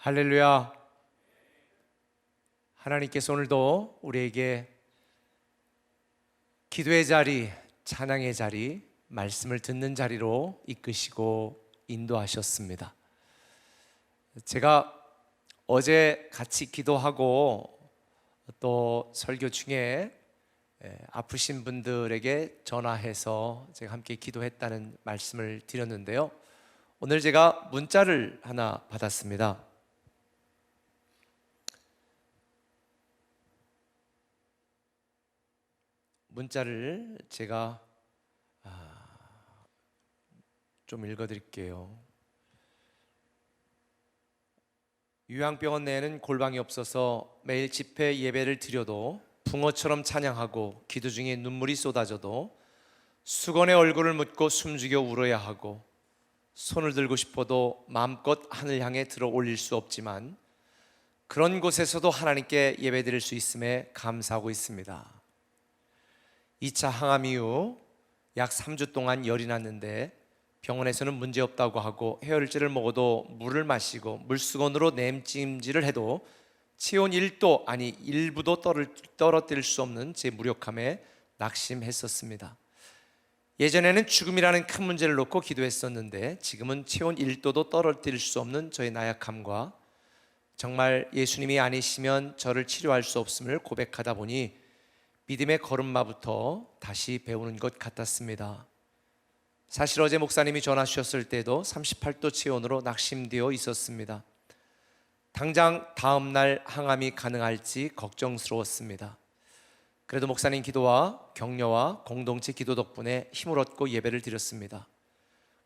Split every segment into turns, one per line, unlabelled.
할렐루야. 하나님께서 오늘도 우리에게 기도의 자리, 찬양의 자리, 말씀을 듣는 자리로 이끄시고 인도하셨습니다. 제가 어제 같이 기도하고 또 설교 중에 아프신 분들에게 전화해서 제가 함께 기도했다는 말씀을 드렸는데요. 오늘 제가 문자를 하나 받았습니다. 문자를 제가 좀 읽어드릴게요. 요양병원 내에는 골방이 없어서 매일 집회 예배를 드려도 붕어처럼 찬양하고 기도 중에 눈물이 쏟아져도 수건에 얼굴을 묻고 숨죽여 울어야 하고 손을 들고 싶어도 마음껏 하늘 향해 들어 올릴 수 없지만 그런 곳에서도 하나님께 예배드릴 수 있음에 감사하고 있습니다. 2차 항암 이후 약 3주 동안 열이 났는데 병원에서는 문제없다고 하고 해열제를 먹어도 물을 마시고 물수건으로 냄찜질을 해도 체온 1도 아니 1부도 떨어뜨릴 수 없는 제 무력함에 낙심했었습니다. 예전에는 죽음이라는 큰 문제를 놓고 기도했었는데 지금은 체온 1도도 떨어뜨릴 수 없는 저의 나약함과 정말 예수님이 아니시면 저를 치료할 수 없음을 고백하다 보니 믿음의 걸음마부터 다시 배우는 것 같았습니다. 사실 어제 목사님이 전화 주셨을 때도 38도 체온으로 낙심되어 있었습니다. 당장 다음 날 항암이 가능할지 걱정스러웠습니다. 그래도 목사님 기도와 격려와 공동체 기도 덕분에 힘을 얻고 예배를 드렸습니다.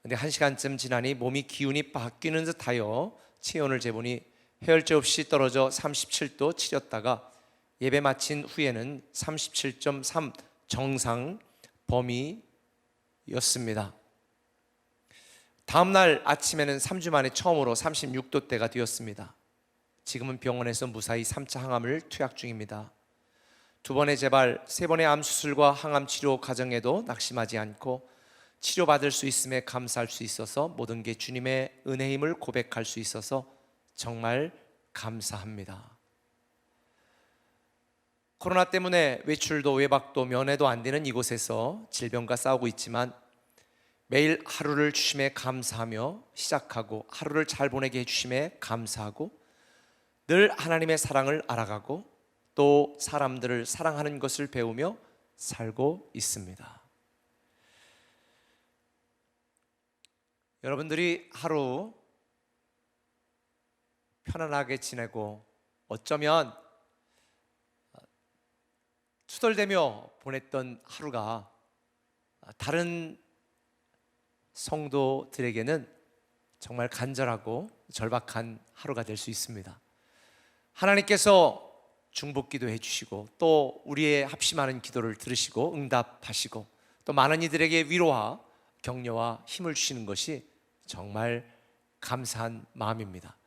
근데 1시간쯤 지나니 몸이 기운이 바뀌는 듯하여 체온을 재보니 해열제 없이 떨어져 37도 치렸다가 예배 마친 후에는 37.3 정상 범위였습니다. 다음 날 아침에는 3주 만에 처음으로 36도대가 되었습니다. 지금은 병원에서 무사히 3차 항암을 투약 중입니다. 2번의 재발, 3번의 암 수술과 항암 치료 과정에도 낙심하지 않고 치료받을 수 있음에 감사할 수 있어서 모든 게 주님의 은혜임을 고백할 수 있어서 정말 감사합니다. 코로나 때문에 외출도 외박도 면회도 안 되는 이곳에서 질병과 싸우고 있지만 매일 하루를 주심에 감사하며 시작하고 하루를 잘 보내게 해주심에 감사하고 늘 하나님의 사랑을 알아가고 또 사람들을 사랑하는 것을 배우며 살고 있습니다. 여러분들이 하루 편안하게 지내고 어쩌면 투덜대며 보냈던 하루가 다른 성도들에게는 정말 간절하고 절박한 하루가 될 수 있습니다. 하나님께서 중보기도 해주시고 또 우리의 합심하는 기도를 들으시고 응답하시고 또 많은 이들에게 위로와 격려와 힘을 주시는 것이 정말 감사한 마음입니다.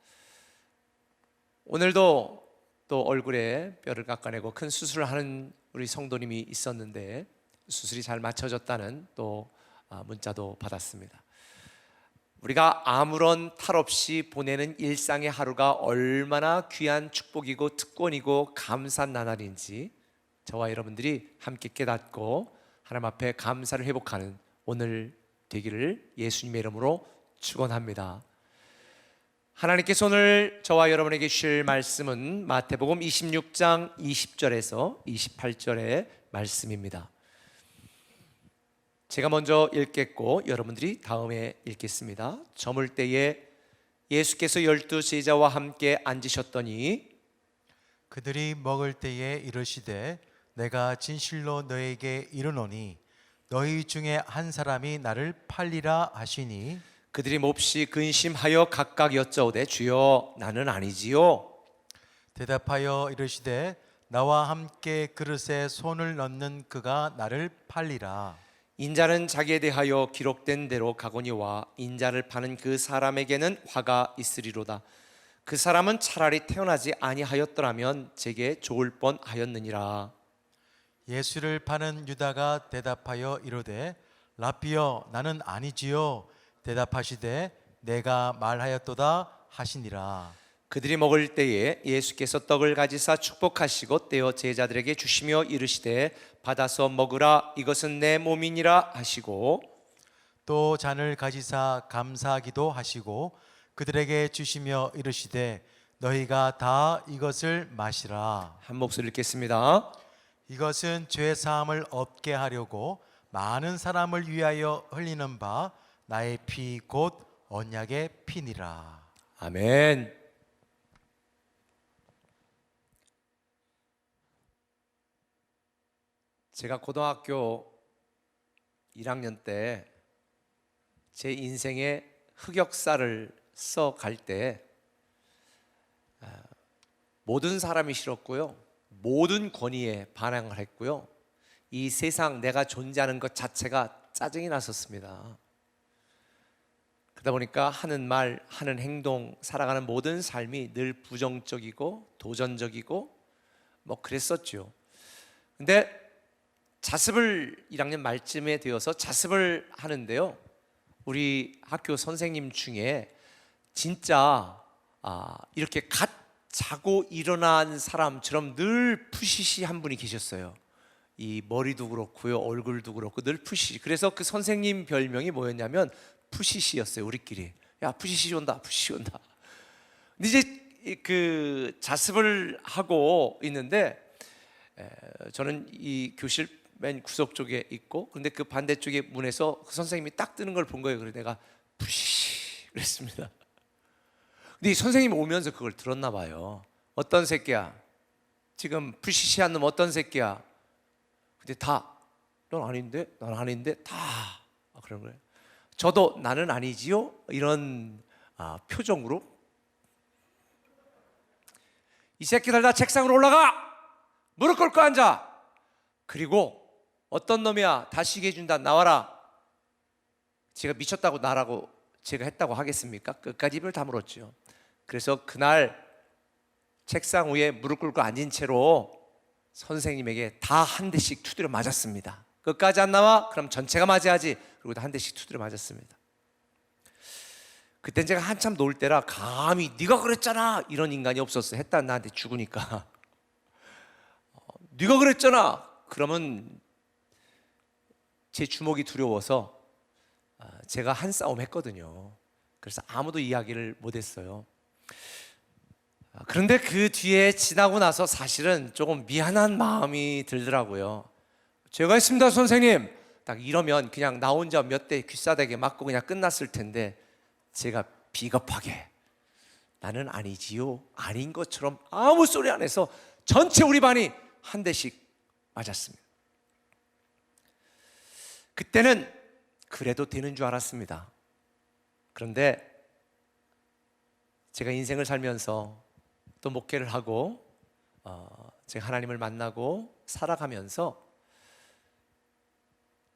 오늘도 또 얼굴에 뼈를 깎아내고 큰 수술을 하는 우리 성도님이 있었는데 수술이 잘 맞춰졌다는 또 문자도 받았습니다. 우리가 아무런 탈 없이 보내는 일상의 하루가 얼마나 귀한 축복이고 특권이고 감사한 나날인지 저와 여러분들이 함께 깨닫고 하나님 앞에 감사를 회복하는 오늘 되기를 예수님의 이름으로 축원합니다. 하나님께서 오늘 저와 여러분에게 주실 말씀은 마태복음 26장 20절에서 28절의 말씀입니다. 제가 먼저 읽겠고 여러분들이 다음에 읽겠습니다. 저물 때에 예수께서 12 제자와 함께 앉으셨더니
그들이 먹을 때에 이르시되 내가 진실로 너에게 이르노니 너희 중에 한 사람이 나를 팔리라 하시니
그들이 몹시 근심하여 각각 여짜오되 주여 나는 아니지요.
대답하여 이르시되 나와 함께 그릇에 손을 넣는 그가 나를 팔리라.
인자는 자기에 대하여 기록된 대로 가거니와 인자를 파는 그 사람에게는 화가 있으리로다. 그 사람은 차라리 태어나지 아니하였더라면 제게 좋을 뻔하였느니라.
예수를 파는 유다가 대답하여 이르되 라삐여 나는 아니지요. 대답하시되 내가 말하였도다 하시니라.
그들이 먹을 때에 예수께서 떡을 가지사 축복하시고 떼어 제자들에게 주시며 이르시되 받아서 먹으라 이것은 내 몸이니라 하시고
또 잔을 가지사 감사하기도 하시고 그들에게 주시며 이르시되 너희가 다 이것을 마시라.
한 목소리 읽겠습니다.
이것은 죄 사함을 얻게 하려고 많은 사람을 위하여 흘리는 바 나의 피 곧 언약의 피니라.
아멘. 제가 고등학교 1학년 때 제 인생의 흑역사를 써 갈 때 모든 사람이 싫었고요, 모든 권위에 반항을 했고요, 이 세상 내가 존재하는 것 자체가 짜증이 났었습니다. 그러다 보니까 하는 말, 하는 행동, 살아가는 모든 삶이 늘 부정적이고 도전적이고 뭐 그랬었죠. 근데 자습을 1학년 말쯤에 되어서 자습을 하는데요, 우리 학교 선생님 중에 진짜 이렇게 갓 자고 일어난 사람처럼 늘 푸시시 한 분이 계셨어요. 이 머리도 그렇고요, 얼굴도 그렇고 늘 푸시시. 그래서 그 선생님 별명이 뭐였냐면 푸시시였어요. 우리끼리 야 푸시시 온다, 푸시시 온다. 근데 이제 그 자습을 하고 있는데 저는 이 교실 맨 구석 쪽에 있고, 근데 그 반대쪽에 문에서 그 선생님이 딱 뜨는 걸 본 거예요. 그래서 내가 푸시시 그랬습니다. 근데 이 선생님이 오면서 그걸 들었나 봐요. 어떤 새끼야, 지금 푸시시한 놈 어떤 새끼야. 근데 다 넌 아닌데, 난 아닌데 다 그런 거예요. 저도 나는 아니지요 이런 표정으로 이 새끼들 다 책상으로 올라가, 무릎 꿇고 앉아. 그리고 어떤 놈이야 다 쉬게 해준다, 나와라. 제가 미쳤다고 나라고 제가 했다고 하겠습니까? 끝까지 입을 다물었죠. 그래서 그날 책상 위에 무릎 꿇고 앉은 채로 선생님에게 다 한 대씩 두드려 맞았습니다. 끝까지 안 나와? 그럼 전체가 맞아야지. 그리고 한 대씩 두드려 맞았습니다. 그땐 제가 한참 놀 때라 감히 네가 그랬잖아 이런 인간이 없었어. 했다 나한테 죽으니까. 네가 그랬잖아 그러면 제 주먹이 두려워서 제가 한 싸움 했거든요. 그래서 아무도 이야기를 못했어요. 그런데 그 뒤에 지나고 나서 사실은 조금 미안한 마음이 들더라고요. 제가 했습니다 선생님 딱 이러면 그냥 나 혼자 몇 대 귀싸대게 맞고 그냥 끝났을 텐데, 제가 비겁하게 나는 아니지요 아닌 것처럼 아무 소리 안 해서 전체 우리 반이 한 대씩 맞았습니다. 그때는 그래도 되는 줄 알았습니다. 그런데 제가 인생을 살면서 또 목회를 하고 제가 하나님을 만나고 살아가면서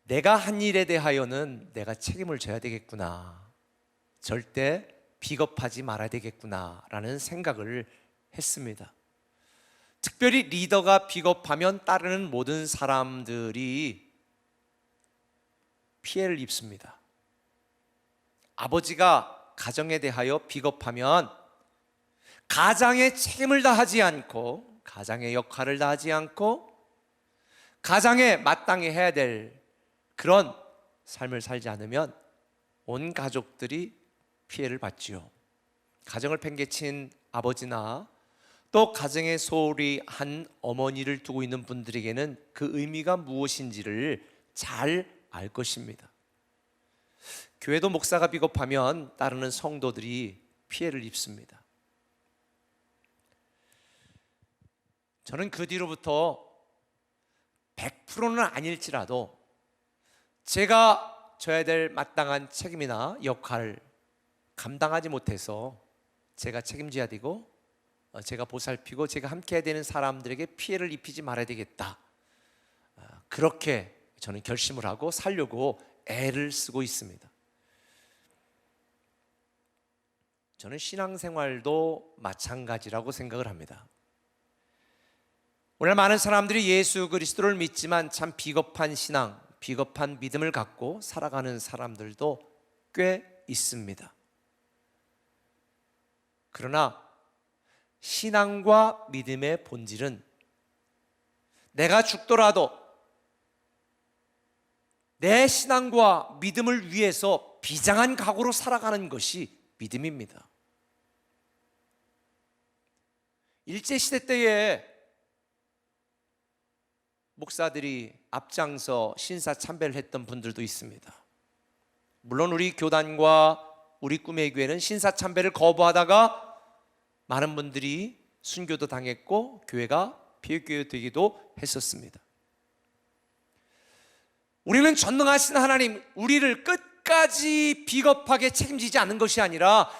내가 한 일에 대하여는 내가 책임을 져야 되겠구나, 절대 비겁하지 말아야 되겠구나 라는 생각을 했습니다. 특별히 리더가 비겁하면 따르는 모든 사람들이 피해를 입습니다. 아버지가 가정에 대하여 비겁하면 가장의 책임을 다하지 않고, 가장의 역할을 다하지 않고 가장에 마땅히 해야 될 그런 삶을 살지 않으면 온 가족들이 피해를 받지요. 가정을 팽개친 아버지나 또 가정에 소홀히 한 어머니를 두고 있는 분들에게는 그 의미가 무엇인지를 잘 알 것입니다. 교회도 목사가 비겁하면 따르는 성도들이 피해를 입습니다. 저는 그 뒤로부터 100%는 아닐지라도 제가 져야 될 마땅한 책임이나 역할을 감당하지 못해서 제가 책임져야 되고 제가 보살피고 제가 함께해야 되는 사람들에게 피해를 입히지 말아야 되겠다, 그렇게 저는 결심을 하고 살려고 애를 쓰고 있습니다. 저는 신앙생활도 마찬가지라고 생각을 합니다. 오늘 많은 사람들이 예수 그리스도를 믿지만 참 비겁한 신앙, 비겁한 믿음을 갖고 살아가는 사람들도 꽤 있습니다. 그러나 신앙과 믿음의 본질은 내가 죽더라도 내 신앙과 믿음을 위해서 비장한 각오로 살아가는 것이 믿음입니다. 일제시대 때에 목사들이 앞장서 신사참배를 했던 분들도 있습니다. 물론 우리 교단과 우리 꿈의 교회는 신사참배를 거부하다가 많은 분들이 순교도 당했고 교회가 비교회 되기도 했었습니다. 우리는 전능하신 하나님, 우리를 끝까지 비겁하게 책임지지 않는 것이 아니라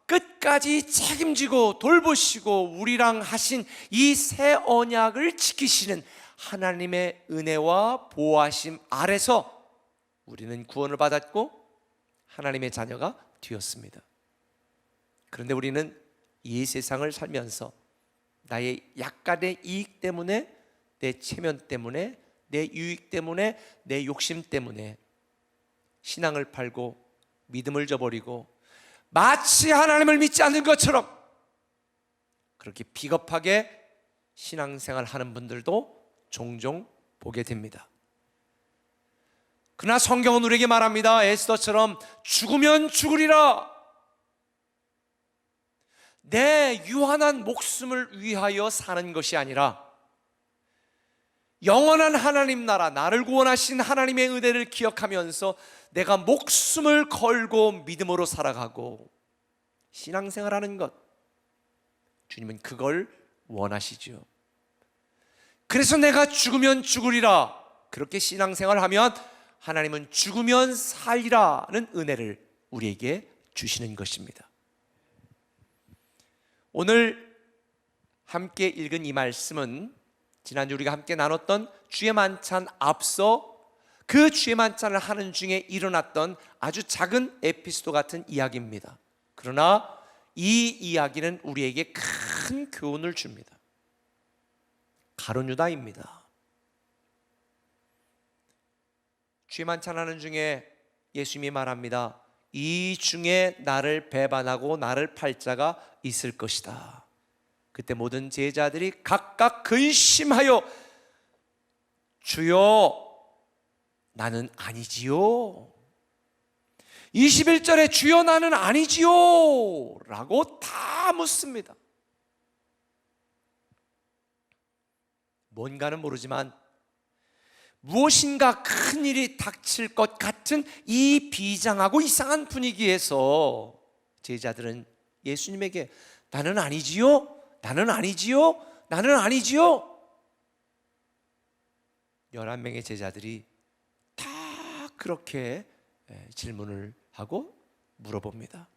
끝까지 책임지고 돌보시고 우리랑 하신 이 새 언약을 지키시는 하나님의 은혜와 보호하심 아래서 우리는 구원을 받았고 하나님의 자녀가 되었습니다. 그런데 우리는 이 세상을 살면서 나의 약간의 이익 때문에, 내 체면 때문에, 내 유익 때문에, 내 욕심 때문에 신앙을 팔고 믿음을 저버리고 마치 하나님을 믿지 않는 것처럼 그렇게 비겁하게 신앙생활 하는 분들도 종종 보게 됩니다. 그러나 성경은 우리에게 말합니다. 에스더처럼 죽으면 죽으리라. 내 유한한 목숨을 위하여 사는 것이 아니라 영원한 하나님 나라, 나를 구원하신 하나님의 은혜를 기억하면서 내가 목숨을 걸고 믿음으로 살아가고 신앙생활하는 것, 주님은 그걸 원하시죠. 그래서 내가 죽으면 죽으리라, 그렇게 신앙생활하면 하나님은 죽으면 살리라는 은혜를 우리에게 주시는 것입니다. 오늘 함께 읽은 이 말씀은 지난주 우리가 함께 나눴던 주의 만찬 앞서 그 주의 만찬을 하는 중에 일어났던 아주 작은 에피소드 같은 이야기입니다. 그러나 이 이야기는 우리에게 큰 교훈을 줍니다. 가룟 유다입니다. 주의 만찬하는 중에 예수님이 말합니다. 이 중에 나를 배반하고 나를 팔 자가 있을 것이다. 그때 모든 제자들이 각각 근심하여 주여 나는 아니지요. 21절에 주여 나는 아니지요 라고 다 묻습니다. 뭔가는 모르지만 무엇인가 큰 일이 닥칠 것 같은 이 비장하고 이상한 분위기에서 제자들은 예수님에게 나는 아니지요? 나는 아니지요? 나는 아니지요? 11명의 제자들이 다 그렇게 질문을 하고 물어봅니다.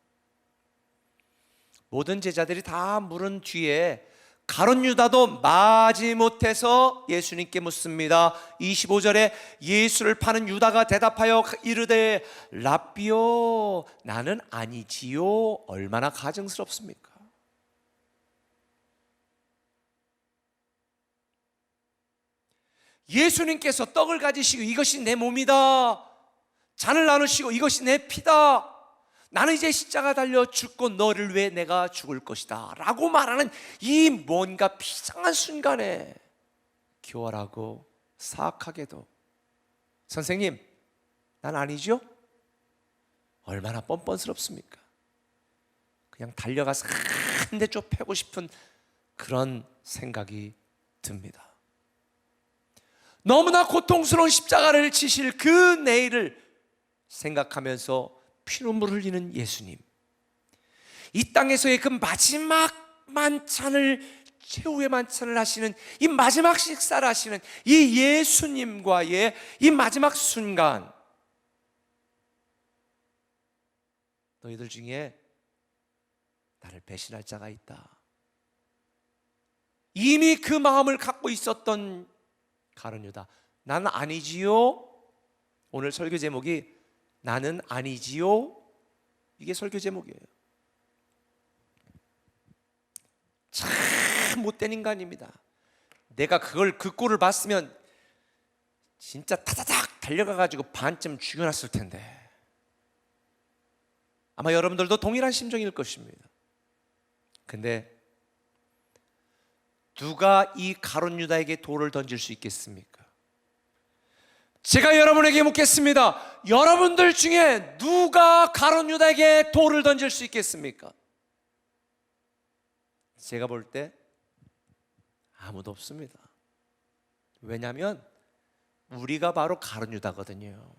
모든 제자들이 다 물은 뒤에 가룟 유다도 마지못해서 예수님께 묻습니다. 25절에 예수를 파는 유다가 대답하여 이르되 랍비요 나는 아니지요. 얼마나 가증스럽습니까? 예수님께서 떡을 가지시고 이것이 내 몸이다, 잔을 나누시고 이것이 내 피다, 나는 이제 십자가 달려 죽고 너를 위해 내가 죽을 것이다 라고 말하는 이 뭔가 비장한 순간에 교활하고 사악하게도 선생님 난 아니죠? 얼마나 뻔뻔스럽습니까? 그냥 달려가서 한 대 좀 패고 싶은 그런 생각이 듭니다. 너무나 고통스러운 십자가를 지실 그 내일을 생각하면서 피눈물 흘리는 예수님, 이 땅에서의 그 마지막 만찬을, 최후의 만찬을 하시는 이 마지막 식사를 하시는 이 예수님과의 이 마지막 순간, 너희들 중에 나를 배신할 자가 있다. 이미 그 마음을 갖고 있었던 가룟 유다, 나는 아니지요. 오늘 설교 제목이 나는 아니지요. 이게 설교 제목이에요. 참 못된 인간입니다. 내가 그 꼴을 봤으면 진짜 타다닥 달려가가지고 반쯤 죽여놨을 텐데. 아마 여러분들도 동일한 심정일 것입니다. 근데 누가 이 가룟 유다에게 돌을 던질 수 있겠습니까? 제가 여러분에게 묻겠습니다. 여러분들 중에 누가 가룟 유다에게 돌을 던질 수 있겠습니까? 제가 볼 때 아무도 없습니다. 왜냐하면 우리가 바로 가룟 유다거든요.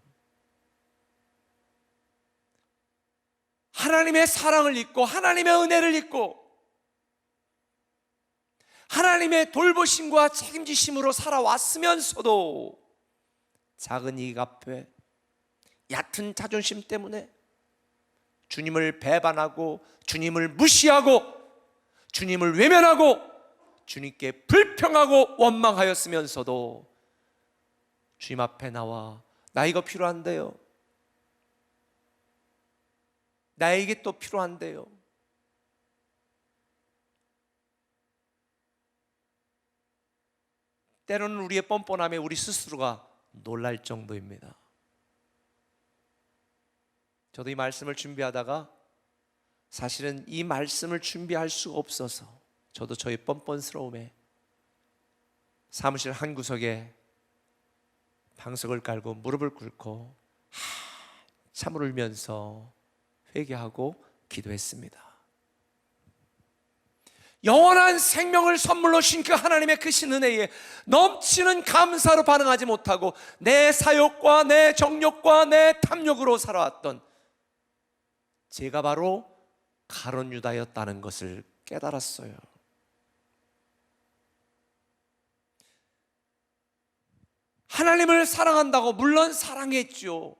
하나님의 사랑을 잊고 하나님의 은혜를 잊고 하나님의 돌보심과 책임지심으로 살아왔으면서도 작은 이익 앞에 얕은 자존심 때문에 주님을 배반하고 주님을 무시하고 주님을 외면하고 주님께 불평하고 원망하였으면서도 주님 앞에 나와 나 이거 필요한데요, 나에게 또 필요한데요, 때로는 우리의 뻔뻔함에 우리 스스로가 놀랄 정도입니다. 저도 이 말씀을 준비하다가 사실은 이 말씀을 준비할 수가 없어서 저도 저의 뻔뻔스러움에 사무실 한 구석에 방석을 깔고 무릎을 꿇고 한참을 울면서 회개하고 기도했습니다. 영원한 생명을 선물로 주신 그 하나님의 크신 은혜에 넘치는 감사로 반응하지 못하고 내 사욕과 내 정욕과 내 탐욕으로 살아왔던 제가 바로 가룟 유다였다는 것을 깨달았어요. 하나님을 사랑한다고 물론 사랑했죠.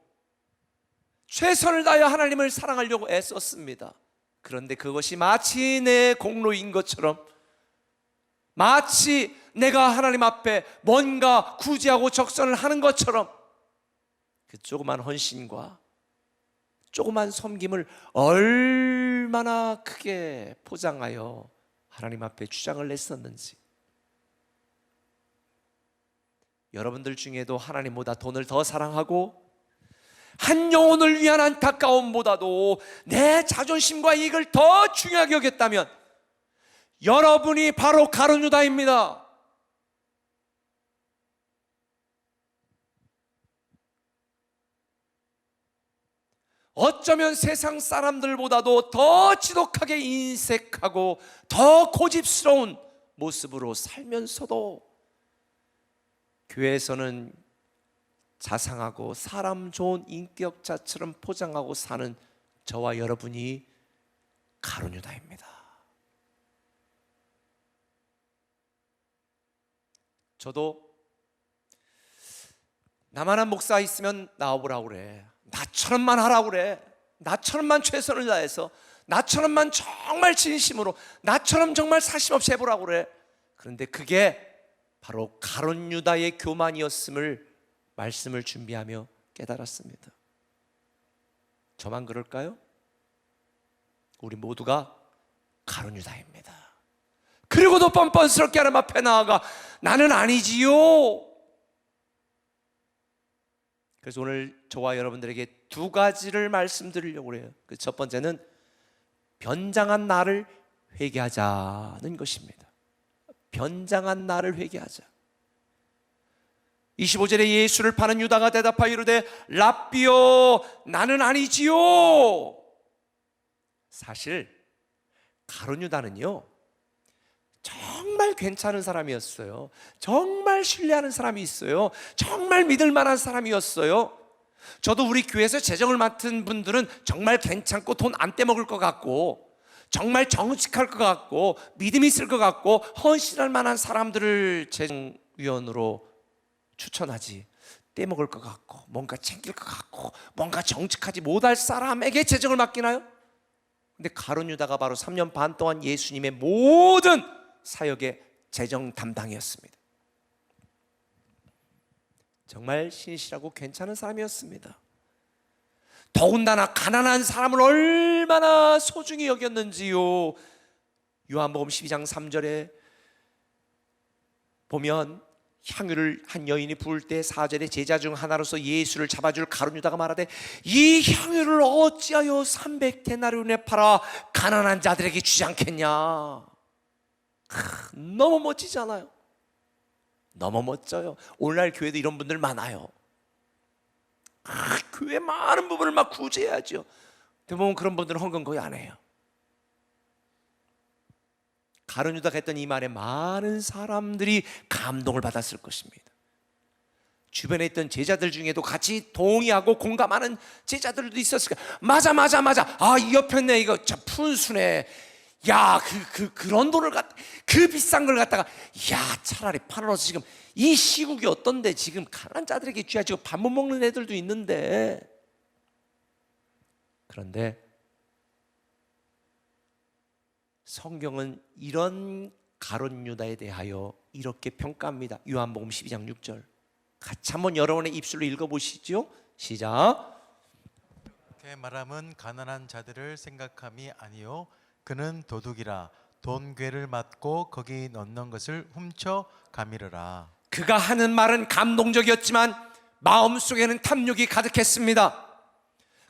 최선을 다하여 하나님을 사랑하려고 애썼습니다. 그런데 그것이 마치 내 공로인 것처럼, 마치 내가 하나님 앞에 뭔가 구제하고 적선을 하는 것처럼 그 조그만 헌신과 조그만 섬김을 얼마나 크게 포장하여 하나님 앞에 주장을 냈었는지. 여러분들 중에도 하나님보다 돈을 더 사랑하고 한 영혼을 위한 안타까움보다도 내 자존심과 이익을 더 중요하게 여겼다면 여러분이 바로 가룟 유다입니다. 어쩌면 세상 사람들보다도 더 지독하게 인색하고 더 고집스러운 모습으로 살면서도 교회에서는 자상하고 사람 좋은 인격자처럼 포장하고 사는 저와 여러분이 가룟 유다입니다. 저도 나만한 목사 있으면 나와보라고 그래, 나처럼만 하라고 그래, 나처럼만 최선을 다해서, 나처럼만 정말 진심으로, 나처럼 정말 사심 없이 해보라고 그래. 그런데 그게 바로 가룟 유다의 교만이었음을 말씀을 준비하며 깨달았습니다. 저만 그럴까요? 우리 모두가 가룟 유다입니다. 그리고도 뻔뻔스럽게 하나님 앞에 나아가 나는 아니지요. 그래서 오늘 저와 여러분들에게 두 가지를 말씀드리려고 해요. 그 첫 번째는 변장한 나를 회개하자는 것입니다. 변장한 나를 회개하자. 25절에 예수를 파는 유다가 대답하여 이르되 랍비요 나는 아니지요. 사실 가룟 유다는요 정말 괜찮은 사람이었어요. 정말 신뢰하는 사람이 있어요. 정말 믿을 만한 사람이었어요. 저도 우리 교회에서 재정을 맡은 분들은 정말 괜찮고 돈 안 떼먹을 것 같고 정말 정직할 것 같고 믿음이 있을 것 같고 헌신할 만한 사람들을 재정위원으로 추천하지, 떼먹을 것 같고 뭔가 챙길 것 같고 뭔가 정직하지 못할 사람에게 재정을 맡기나요? 근데 가룟 유다가 바로 3년 반 동안 예수님의 모든 사역의 재정 담당이었습니다. 정말 신실하고 괜찮은 사람이었습니다. 더군다나 가난한 사람을 얼마나 소중히 여겼는지요. 요한복음 12장 3절에 보면 향유를 한 여인이 부을 때 4절에 제자 중 하나로서 예수를 잡아줄 가룟 유다가 말하되 이 향유를 어찌하여 300데나리온에 팔아 가난한 자들에게 주지 않겠냐. 너무 멋지지 않아요? 너무 멋져요. 오늘날 교회도 이런 분들 많아요. 교회 많은 부분을 막 구제해야죠. 대부분 그런 분들은 헌금 거의 안 해요. 가룟 유다가 했던 이 말에 많은 사람들이 감동을 받았을 것입니다. 주변에 있던 제자들 중에도 같이 동의하고 공감하는 제자들도 있었을 거예요. 맞아. 이 옆에 있네. 이거 참 푼수네. 야, 그런 돈을 그 비싼 걸 갖다가, 야, 차라리 팔아서 지금 이 시국이 어떤데, 지금 가난한 자들에게 쥐야, 지금 밥 못 먹는 애들도 있는데. 그런데 성경은 이런 가룟 유다에 대하여 이렇게 평가합니다. 요한복음 12장 6절. 같이 한번 여러분의 입술로 읽어보시죠. 시작.
그렇게 말함은 가난한 자들을 생각함이 아니요 그는 도둑이라 돈괴를 맞고 거기 넣는 것을 훔쳐 가미르라.
그가 하는 말은 감동적이었지만 마음속에는 탐욕이 가득했습니다.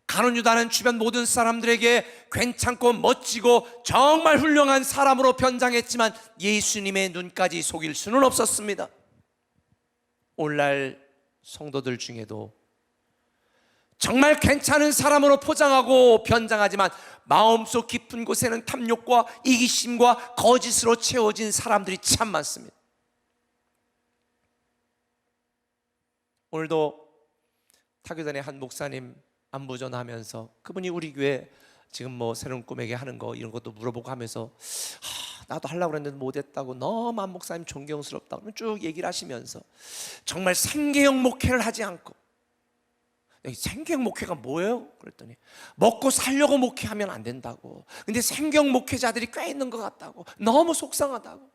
가룟 유다는 주변 모든 사람들에게 괜찮고 멋지고 정말 훌륭한 사람으로 변장했지만 예수님의 눈까지 속일 수는 없었습니다. 오늘날 성도들 중에도 정말 괜찮은 사람으로 포장하고 변장하지만 마음속 깊은 곳에는 탐욕과 이기심과 거짓으로 채워진 사람들이 참 많습니다. 오늘도 타교단의 한 목사님 안부 전하면서 그분이 우리 교회 지금 뭐 새로운 꿈에게 하는 거 이런 것도 물어보고 하면서 나도 하려고 그랬는데 못했다고, 너무 안 목사님 존경스럽다고 쭉 얘기를 하시면서 정말 생계형 목회를 하지 않고, 생계형 목회가 뭐예요? 그랬더니 먹고 살려고 목회하면 안 된다고. 근데 생계형 목회자들이 꽤 있는 것 같다고. 너무 속상하다고.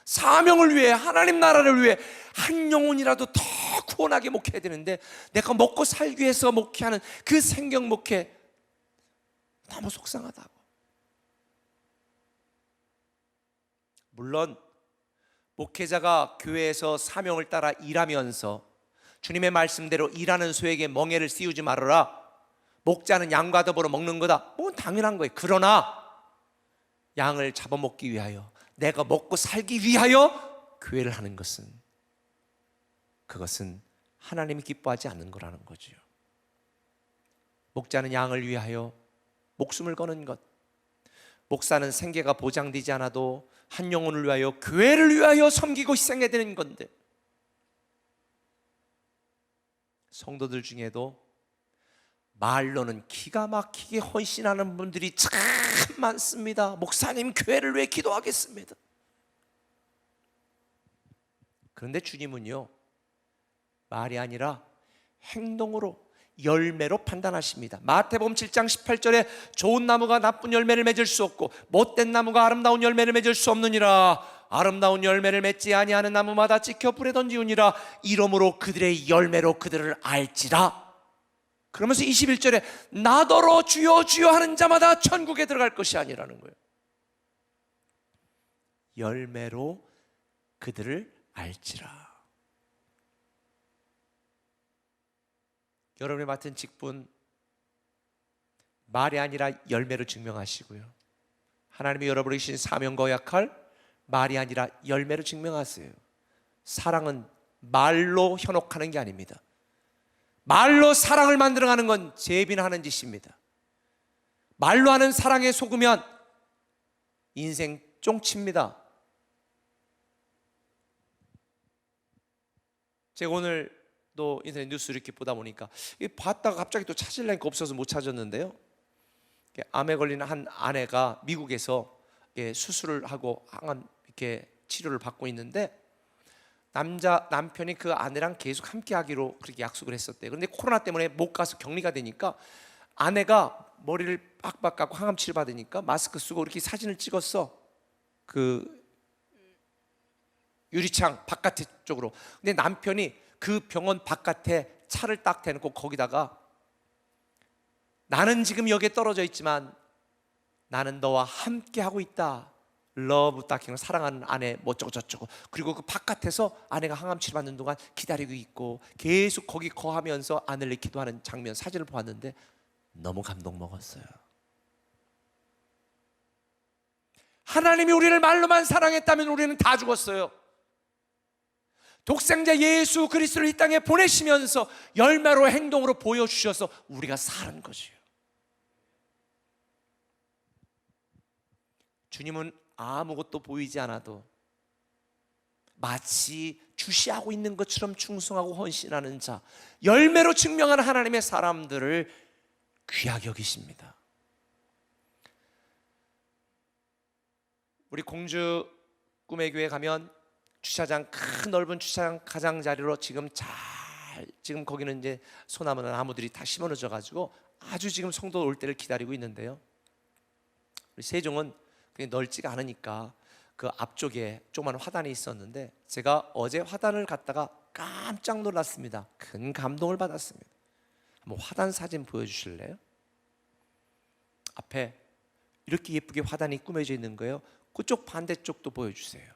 사명을 위해, 하나님 나라를 위해 한 영혼이라도 더 구원하게 목회해야 되는데 내가 먹고 살기 위해서 목회하는 그 생경 목회 너무 속상하다고. 물론 목회자가 교회에서 사명을 따라 일하면서 주님의 말씀대로 일하는 소에게 멍에를 씌우지 말아라, 목자는 양과 더불어 먹는 거다, 뭐 당연한 거예요. 그러나 양을 잡아먹기 위하여, 내가 먹고 살기 위하여 교회를 하는 것은, 그것은 하나님이 기뻐하지 않는 거라는 거죠. 목자는 양을 위하여 목숨을 거는 것, 목사는 생계가 보장되지 않아도 한 영혼을 위하여, 교회를 위하여 섬기고 희생해야 되는 건데, 성도들 중에도 말로는 기가 막히게 헌신하는 분들이 참 많습니다. 목사님, 교회를 위해 기도하겠습니다. 그런데 주님은요, 말이 아니라 행동으로, 열매로 판단하십니다. 마태복음 7장 18절에 좋은 나무가 나쁜 열매를 맺을 수 없고 못된 나무가 아름다운 열매를 맺을 수 없느니라. 아름다운 열매를 맺지 아니하는 나무마다 찍혀 불에 던지우니라. 이러므로 그들의 열매로 그들을 알지라. 그러면서 21절에 나더러 주여 주여 하는 자마다 천국에 들어갈 것이 아니라는 거예요. 열매로 그들을 알지라. 여러분이 맡은 직분, 말이 아니라 열매로 증명하시고요, 하나님이 여러분에게 주신 사명과 역할, 말이 아니라 열매로 증명하세요. 사랑은 말로 현혹하는 게 아닙니다. 말로 사랑을 만들어가는 건 제비나 짓입니다. 말로 하는 사랑에 속으면 인생 쫑칩니다. 제가 오늘 또 인터넷 뉴스 이렇게 보다 보니까 봤다가 갑자기 또 찾으려니까 없어서 못 찾았는데요, 암에 걸린 한 아내가 미국에서 수술을 하고 항암 이렇게 치료를 받고 있는데, 남편이 그 아내랑 계속 함께 하기로 그렇게 약속을 했었대요. 그런데 코로나 때문에 못 가서 격리가 되니까 아내가 머리를 빡빡 깎고 항암 치료 받으니까 마스크 쓰고 이렇게 사진을 찍었어, 그 유리창 바깥 쪽으로. 근데 남편이 그 병원 바깥에 차를 딱 대놓고 거기다가 나는 지금 여기에 떨어져 있지만 나는 너와 함께 하고 있다, 러브 딱히 사랑하는 아내 뭐 어쩌고 저쩌고. 그리고 그 바깥에서 아내가 항암 치료 받는 동안 기다리고 있고 계속 거기 거하면서 아내를 기도하는 장면, 사진을 보았는데 너무 감동 먹었어요. 하나님이 우리를 말로만 사랑했다면 우리는 다 죽었어요. 독생자 예수 그리스도를 이 땅에 보내시면서 열매로 행동으로 보여주셔서 우리가 사는 것이에요. 주님은 아무것도 보이지 않아도 마치 주시하고 있는 것처럼 충성하고 헌신하는 자, 열매로 증명하는 하나님의 사람들을 귀하게 여기십니다. 우리 공주 꿈의 교회 가면 주차장, 큰 넓은 주차장 가장자리로 지금 거기는 이제 소나무나 나무들이 다 심어놓져 가지고 아주 지금 성도 올 때를 기다리고 있는데요. 우리 세종은 그게 넓지가 않으니까 그 앞쪽에 조그만 화단이 있었는데 제가 어제 화단을 갔다가 깜짝 놀랐습니다. 큰 감동을 받았습니다. 한번 화단 사진 보여주실래요? 앞에 이렇게 예쁘게 화단이 꾸며져 있는 거예요. 그쪽 반대쪽도 보여주세요.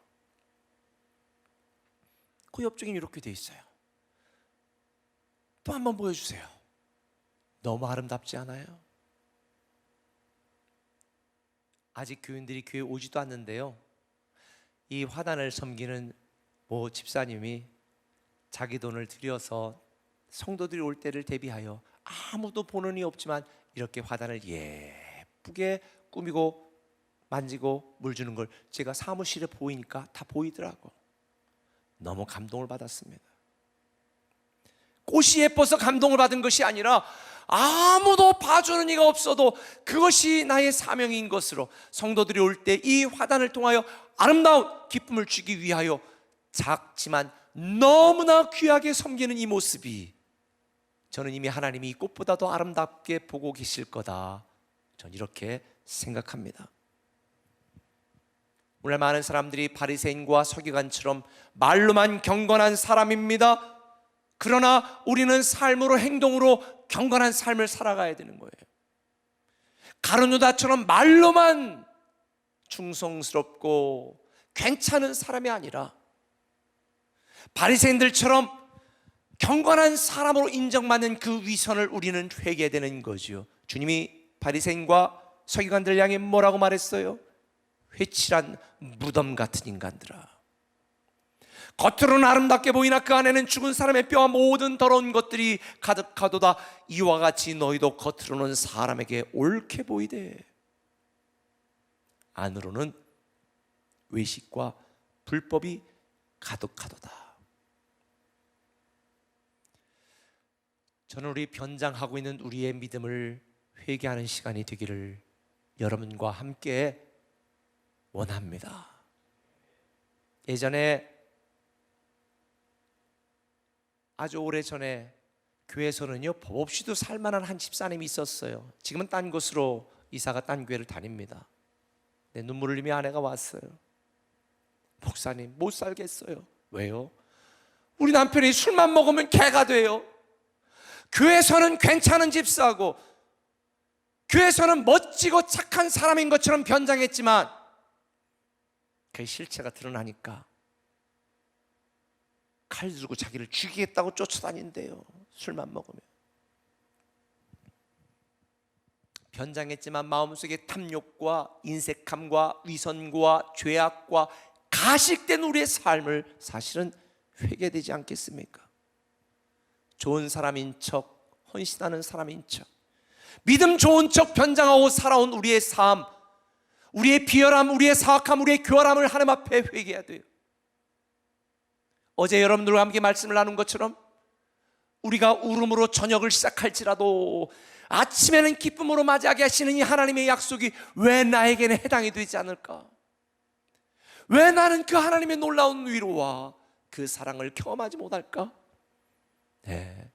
그 옆쪽에 이렇게 돼 있어요. 또 한번 보여주세요. 너무 아름답지 않아요? 아직 교인들이 교회 오지도 않는데요, 이 화단을 섬기는 모 집사님이 자기 돈을 들여서 성도들이 올 때를 대비하여 아무도 보는 이 없지만 이렇게 화단을 예쁘게 꾸미고 만지고 물 주는 걸 제가 사무실에 보이니까 다 보이더라고. 너무 감동을 받았습니다. 꽃이 예뻐서 감동을 받은 것이 아니라 아무도 봐주는 이가 없어도 그것이 나의 사명인 것으로 성도들이 올 때 이 화단을 통하여 아름다운 기쁨을 주기 위하여 작지만 너무나 귀하게 섬기는 이 모습이, 저는 이미 하나님이 이 꽃보다 더 아름답게 보고 계실 거다, 전 이렇게 생각합니다. 오늘 많은 사람들이 바리새인과 서기관처럼 말로만 경건한 사람입니다. 그러나 우리는 삶으로, 행동으로 경건한 삶을 살아가야 되는 거예요. 가룟 유다처럼 말로만 충성스럽고 괜찮은 사람이 아니라 바리새인들처럼 경건한 사람으로 인정받는 그 위선을 우리는 회개해야 되는 거죠. 주님이 바리새인과 서기관들 향해 뭐라고 말했어요? 회칠한 무덤 같은 인간들아, 겉으로는 아름답게 보이나 그 안에는 죽은 사람의 뼈와 모든 더러운 것들이 가득하도다. 이와 같이 너희도 겉으로는 사람에게 옳게 보이되 안으로는 외식과 불법이 가득하도다. 저는 우리 변장하고 있는 우리의 믿음을 회개하는 시간이 되기를 여러분과 함께 원합니다. 예전에 아주 오래전에 교회에서는요, 법 없이도 살만한 한 집사님이 있었어요. 지금은 딴 곳으로 이사가 딴 교회를 다닙니다. 내 눈물 흘리며 아내가 왔어요. 목사님, 못 살겠어요. 왜요? 우리 남편이 술만 먹으면 개가 돼요. 교회에서는 괜찮은 집사고 교회에서는 멋지고 착한 사람인 것처럼 변장했지만 그 실체가 드러나니까 칼 들고 자기를 죽이겠다고 쫓아다닌대요. 술만 먹으면. 변장했지만 마음속에 탐욕과 인색함과 위선과 죄악과 가식된 우리의 삶을 사실은 회개되지 않겠습니까? 좋은 사람인 척, 헌신하는 사람인 척, 믿음 좋은 척 변장하고 살아온 우리의 삶, 우리의 비열함, 우리의 사악함, 우리의 교활함을 하나님 앞에 회개해야 돼요. 어제 여러분들과 함께 말씀을 나눈 것처럼 우리가 울음으로 저녁을 시작할지라도 아침에는 기쁨으로 맞이하게 하시는 이 하나님의 약속이 왜 나에게는 해당이 되지 않을까? 왜 나는 그 하나님의 놀라운 위로와 그 사랑을 경험하지 못할까? 네,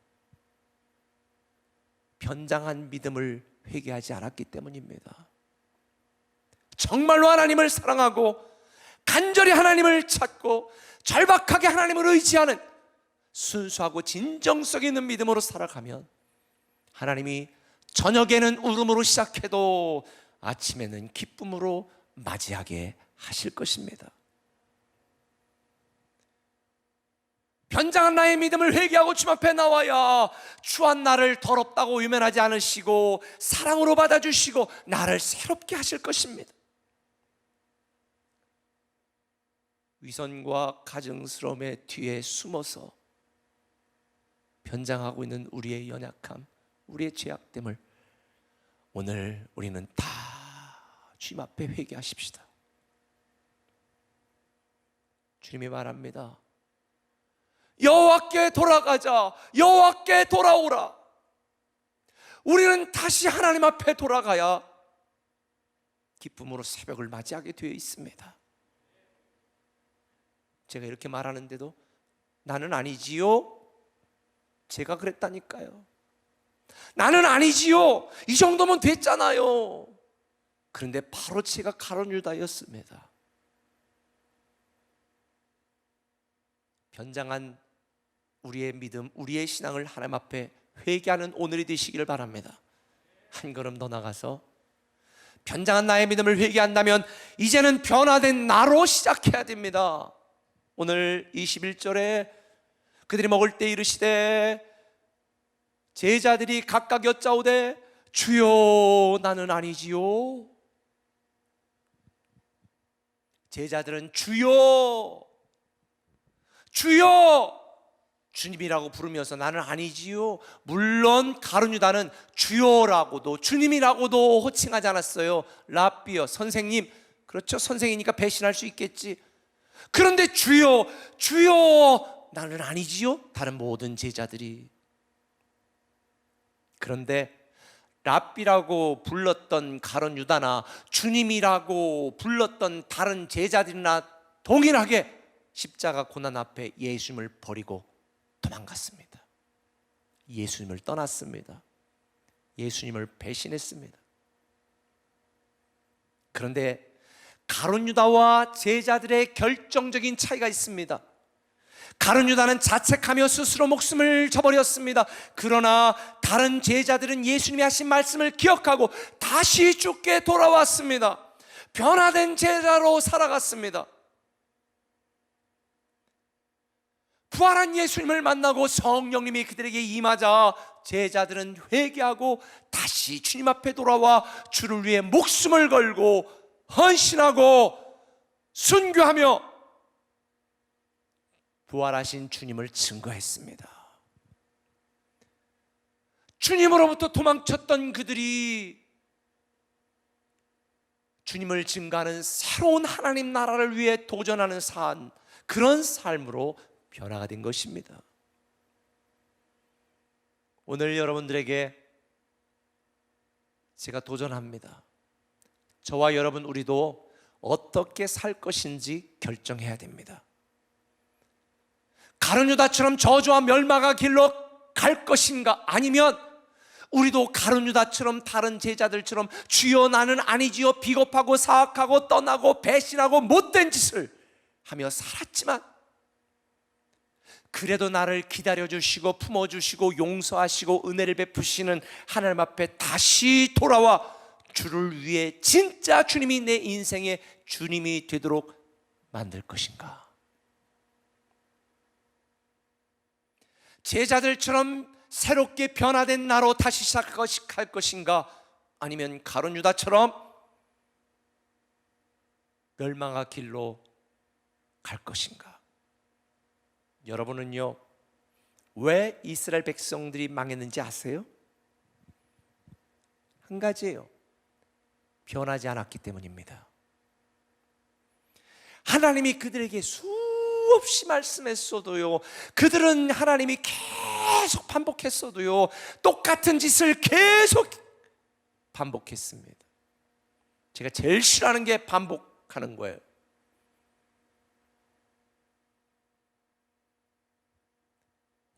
변장한 믿음을 회개하지 않았기 때문입니다. 정말로 하나님을 사랑하고 간절히 하나님을 찾고 절박하게 하나님을 의지하는 순수하고 진정성 있는 믿음으로 살아가면 하나님이 저녁에는 울음으로 시작해도 아침에는 기쁨으로 맞이하게 하실 것입니다. 변장한 나의 믿음을 회개하고 주님 앞에 나와야 추한 나를 더럽다고 외면하지 않으시고 사랑으로 받아주시고 나를 새롭게 하실 것입니다. 위선과 가증스러움의 뒤에 숨어서 변장하고 있는 우리의 연약함, 우리의 죄악됨을 오늘 우리는 다 주님 앞에 회개하십시다. 주님이 말합니다. 여호와께 돌아가자. 여호와께 돌아오라. 우리는 다시 하나님 앞에 돌아가야 기쁨으로 새벽을 맞이하게 되어 있습니다. 제가 이렇게 말하는데도 나는 아니지요? 제가 그랬다니까요. 나는 아니지요. 이 정도면 됐잖아요. 그런데 바로 제가 가룟 유다였습니다. 변장한 우리의 믿음, 우리의 신앙을 하나님 앞에 회개하는 오늘이 되시기를 바랍니다. 한 걸음 더 나가서 변장한 나의 믿음을 회개한다면 이제는 변화된 나로 시작해야 됩니다. 오늘 21절에 그들이 먹을 때 이르시되 제자들이 각각 여짜오되 주여 나는 아니지요. 제자들은 주여 주여 주님이라고 부르면서 나는 아니지요. 물론 가룟 유다는 주여라고도 주님이라고도 호칭하지 않았어요. 랍비여, 선생님. 그렇죠, 선생이니까 배신할 수 있겠지. 그런데 주여 주여 나는 아니지요. 다른 모든 제자들이. 그런데 랍비라고 불렀던 가룟 유다나 주님이라고 불렀던 다른 제자들이나 동일하게 십자가 고난 앞에 예수님을 버리고 도망갔습니다. 예수님을 떠났습니다. 예수님을 배신했습니다. 그런데 가룟 유다와 제자들의 결정적인 차이가 있습니다. 가룟 유다는 자책하며 스스로 목숨을 저버렸습니다. 그러나 다른 제자들은 예수님이 하신 말씀을 기억하고 다시 주께 돌아왔습니다. 변화된 제자로 살아갔습니다. 부활한 예수님을 만나고 성령님이 그들에게 임하자 제자들은 회개하고 다시 주님 앞에 돌아와 주를 위해 목숨을 걸고 헌신하고 순교하며 부활하신 주님을 증거했습니다. 주님으로부터 도망쳤던 그들이 주님을 증거하는 새로운 하나님 나라를 위해 도전하는 삶, 그런 삶으로 변화가 된 것입니다. 오늘 여러분들에게 제가 도전합니다. 저와 여러분 우리도 어떻게 살 것인지 결정해야 됩니다. 가룟 유다처럼 저주와 멸망의 길로 갈 것인가, 아니면 우리도 가룟 유다처럼 다른 제자들처럼 주여 나는 아니지요, 비겁하고 사악하고 떠나고 배신하고 못된 짓을 하며 살았지만 그래도 나를 기다려주시고 품어주시고 용서하시고 은혜를 베푸시는 하나님 앞에 다시 돌아와 주를 위해 진짜 주님이 내 인생의 주님이 되도록 만들 것인가? 제자들처럼 새롭게 변화된 나로 다시 시작할 것인가? 아니면 가룟 유다처럼 멸망의 길로 갈 것인가? 여러분은요, 왜 이스라엘 백성들이 망했는지 아세요? 한 가지예요. 변하지 않았기 때문입니다. 하나님이 그들에게 수없이 말씀했어도요, 그들은 하나님이 계속 반복했어도요, 똑같은 짓을 계속 반복했습니다. 제가 제일 싫어하는 게 반복하는 거예요.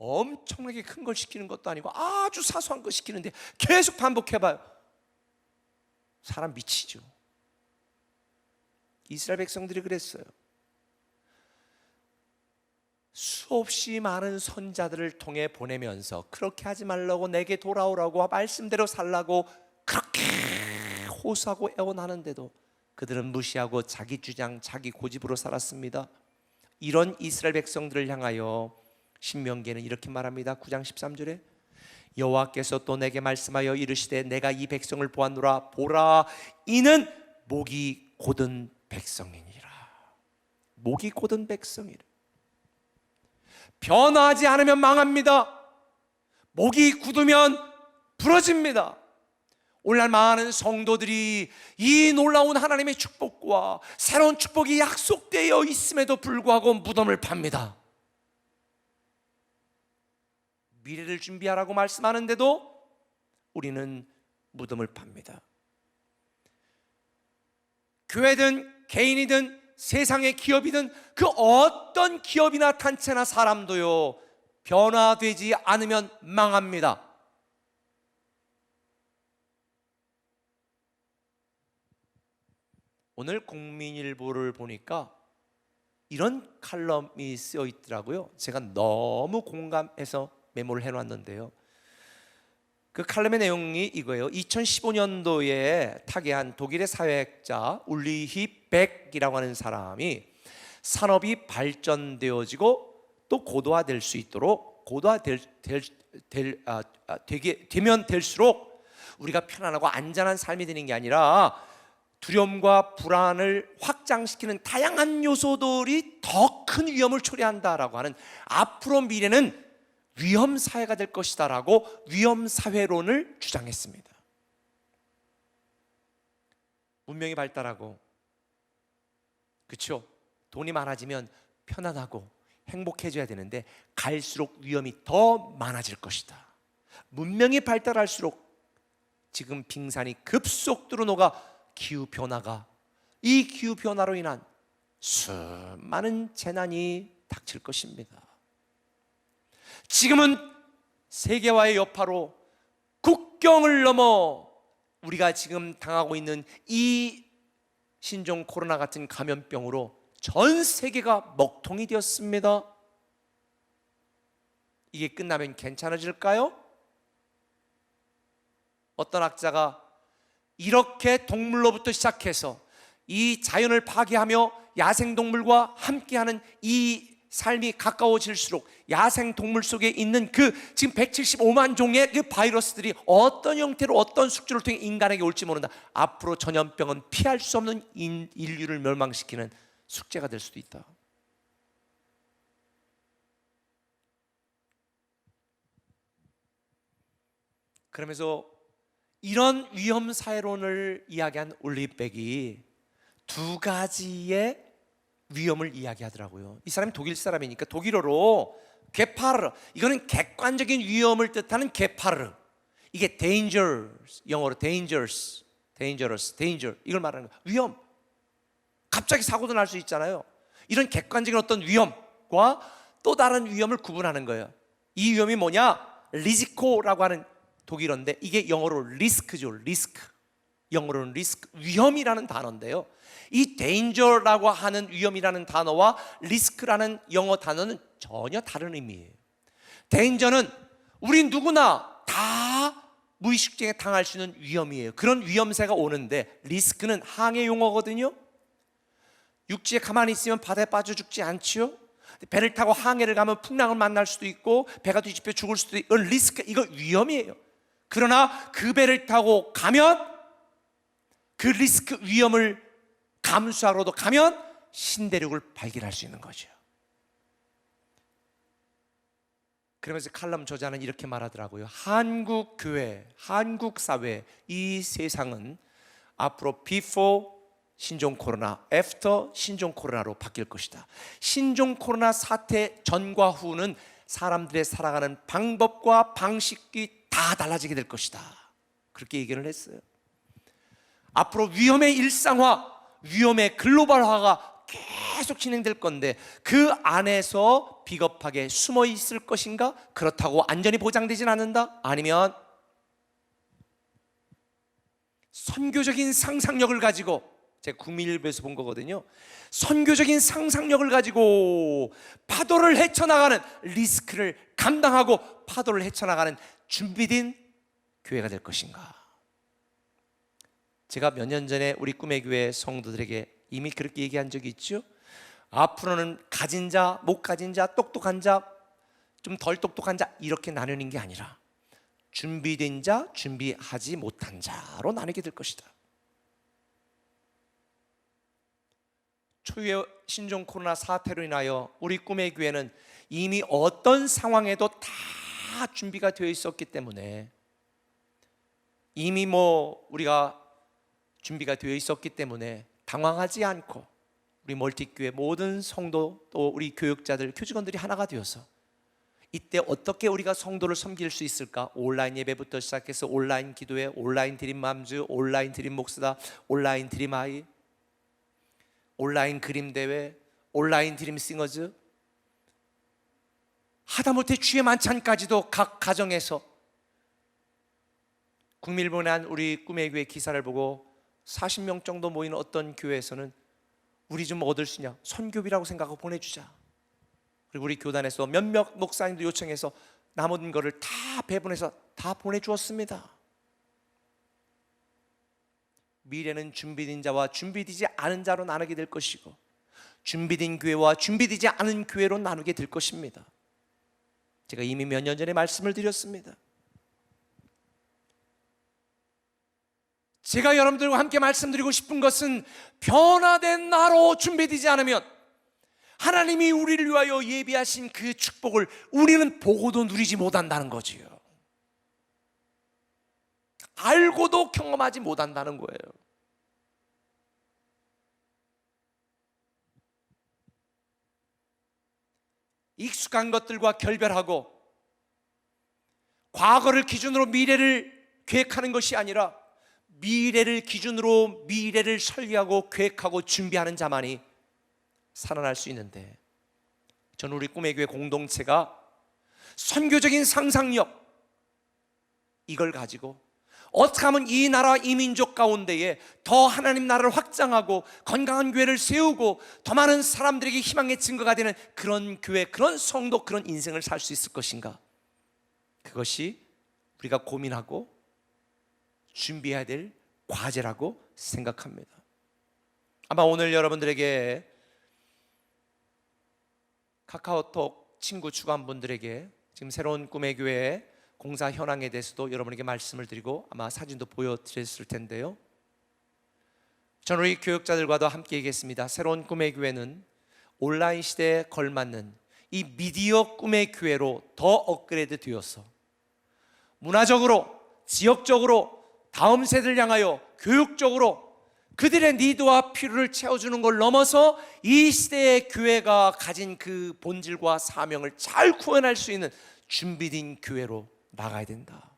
엄청나게 큰 걸 시키는 것도 아니고 아주 사소한 거 시키는데 계속 반복해봐요. 사람 미치죠. 이스라엘 백성들이 그랬어요. 수없이 많은 선자들을 통해 보내면서 그렇게 하지 말라고, 내게 돌아오라고, 말씀대로 살라고 그렇게 호소하고 애원하는데도 그들은 무시하고 자기 주장, 자기 고집으로 살았습니다. 이런 이스라엘 백성들을 향하여 신명기에는 이렇게 말합니다. 9장 13절에 여호와께서 또 내게 말씀하여 이르시되 내가 이 백성을 보았노라. 보라, 이는 목이 곧은 백성이니라. 목이 곧은 백성이래. 변화하지 않으면 망합니다. 목이 굳으면 부러집니다. 오늘날 많은 성도들이 이 놀라운 하나님의 축복과 새로운 축복이 약속되어 있음에도 불구하고 무덤을 팝니다. 미래를 준비하라고 말씀하는데도 우리는 무덤을 팝니다. 교회든 개인이든 세상의 기업이든 그 어떤 기업이나 단체나 사람도요, 변화되지 않으면 망합니다. 오늘 국민일보를 보니까 이런 칼럼이 쓰여 있더라고요. 제가 너무 공감해서 메모를 해놨는데요. 그 칼럼의 내용이 이거예요. 2015년도에 타계한 독일의 사회학자 울리히 백이라고 하는 사람이 산업이 발전되어지고 또 고도화될 수 있도록 되면 될수록 우리가 편안하고 안전한 삶이 되는 게 아니라 두려움과 불안을 확장시키는 다양한 요소들이 더 큰 위험을 초래한다라고 하는, 앞으로 미래는 위험 사회가 될 것이다라고 위험 사회론을 주장했습니다. 문명이 발달하고, 그렇죠? 돈이 많아지면 편안하고 행복해져야 되는데 갈수록 위험이 더 많아질 것이다. 문명이 발달할수록 지금 빙산이 급속도로 녹아 기후변화가, 이 기후변화로 인한 수많은 재난이 닥칠 것입니다. 지금은 세계와의 여파로 국경을 넘어 우리가 지금 당하고 있는 이 신종 코로나 같은 감염병으로 전 세계가 먹통이 되었습니다. 이게 끝나면 괜찮아질까요? 어떤 학자가 이렇게 동물로부터 시작해서 이 자연을 파괴하며 야생동물과 함께하는 이 삶이 가까워질수록 야생동물 속에 있는 그 지금 175만 종의 그 바이러스들이 어떤 형태로 어떤 숙주를 통해 인간에게 올지 모른다. 앞으로 전염병은 피할 수 없는 인류를 멸망시키는 숙제가 될 수도 있다. 그러면서 이런 위험 사회론을 이야기한 올리백이 두 가지의 위험을 이야기하더라고요. 이 사람이 독일 사람이니까 독일어로 게파르, 이거는 객관적인 위험을 뜻하는 게파르, 이게 dangerous, 영어로 dangerous, danger, 이걸 말하는 거예요. 위험, 갑자기 사고도 날 수 있잖아요. 이런 객관적인 어떤 위험과 또 다른 위험을 구분하는 거예요. 이 위험이 뭐냐? 리지코라고 하는 독일어인데 이게 영어로 리스크죠. 리스크, 영어로는 리스크, 위험이라는 단어인데요, 이 danger라고 하는 위험이라는 단어와 리스크라는 영어 단어는 전혀 다른 의미예요. danger는 우리 누구나 다 무의식 중에 당할 수 있는 위험이에요. 그런 위험세가 오는데, 리스크는 항해 용어거든요. 육지에 가만히 있으면 바다에 빠져 죽지 않지요. 배를 타고 항해를 가면 풍랑을 만날 수도 있고 배가 뒤집혀 죽을 수도 있고, 이건 리스크, 이거 위험이에요. 그러나 그 배를 타고 가면, 그 리스크 위험을 감수하러도 가면 신대륙을 발견할 수 있는 거죠. 그러면서 칼럼 저자는 이렇게 말하더라고요. 한국 교회, 한국 사회, 이 세상은 앞으로 before 신종 코로나, after 신종 코로나로 바뀔 것이다. 신종 코로나 사태 전과 후는 사람들의 살아가는 방법과 방식이 다 달라지게 될 것이다. 그렇게 얘기를 했어요. 앞으로 위험의 일상화, 위험의 글로벌화가 계속 진행될 건데, 그 안에서 비겁하게 숨어 있을 것인가? 그렇다고 안전이 보장되진 않는다? 아니면 선교적인 상상력을 가지고, 제가 국민일보에서 본 거거든요, 선교적인 상상력을 가지고 파도를 헤쳐나가는, 리스크를 감당하고 파도를 헤쳐나가는 준비된 교회가 될 것인가? 제가 몇 년 전에 우리 꿈의 교회 성도들에게 이미 그렇게 얘기한 적이 있죠. 앞으로는 가진 자, 못 가진 자, 똑똑한 자, 좀 덜 똑똑한 자, 이렇게 나누는 게 아니라 준비된 자, 준비하지 못한 자로 나누게 될 것이다. 초유의 신종 코로나 사태로 인하여 우리 꿈의 교회는 이미 어떤 상황에도 다 준비가 되어 있었기 때문에, 이미 우리가 준비가 되어 있었기 때문에 당황하지 않고 우리 멀티교회 모든 성도, 또 우리 교육자들, 교직원들이 하나가 되어서 이때 어떻게 우리가 성도를 섬길 수 있을까? 온라인 예배부터 시작해서 온라인 기도회, 온라인 드림 맘즈, 온라인 드림 목수다, 온라인 드림 아이, 온라인 그림 대회, 온라인 드림 싱어즈, 하다못해 주의 만찬까지도 각 가정에서. 국밀본한 우리 꿈의 교회 기사를 보고 40명 정도 모이는 어떤 교회에서는 우리 좀 얻을 수 있냐, 선교비라고 생각하고 보내주자. 그리고 우리 교단에서 몇몇 목사님도 요청해서 남은 거를 다 배분해서 다 보내주었습니다. 미래는 준비된 자와 준비되지 않은 자로 나누게 될 것이고, 준비된 교회와 준비되지 않은 교회로 나누게 될 것입니다. 제가 이미 몇 년 전에 말씀을 드렸습니다. 제가 여러분들과 함께 말씀드리고 싶은 것은, 변화된 나로 준비되지 않으면 하나님이 우리를 위하여 예비하신 그 축복을 우리는 보고도 누리지 못한다는 거지요. 알고도 경험하지 못한다는 거예요. 익숙한 것들과 결별하고 과거를 기준으로 미래를 계획하는 것이 아니라, 미래를 기준으로 미래를 설계하고 계획하고 준비하는 자만이 살아날 수 있는데, 저는 우리 꿈의 교회 공동체가 선교적인 상상력, 이걸 가지고 어떻게 하면 이 나라 이 민족 가운데에 더 하나님 나라를 확장하고 건강한 교회를 세우고 더 많은 사람들에게 희망의 증거가 되는 그런 교회, 그런 성도, 그런 인생을 살 수 있을 것인가, 그것이 우리가 고민하고 준비해야 될 과제라고 생각합니다. 아마 오늘 여러분들에게 카카오톡 친구 추가한 분들에게 지금 새로운 꿈의 교회 공사 현황에 대해서도 여러분에게 말씀을 드리고 아마 사진도 보여드렸을 텐데요, 저는 우리 교육자들과도 함께 얘기했습니다. 새로운 꿈의 교회는 온라인 시대에 걸맞는 이 미디어 꿈의 교회로 더 업그레이드 되어서 문화적으로, 지역적으로, 다음 세대를 향하여 교육적으로 그들의 니드와 필요를 채워주는 걸 넘어서 이 시대의 교회가 가진 그 본질과 사명을 잘 구현할 수 있는 준비된 교회로 나가야 된다.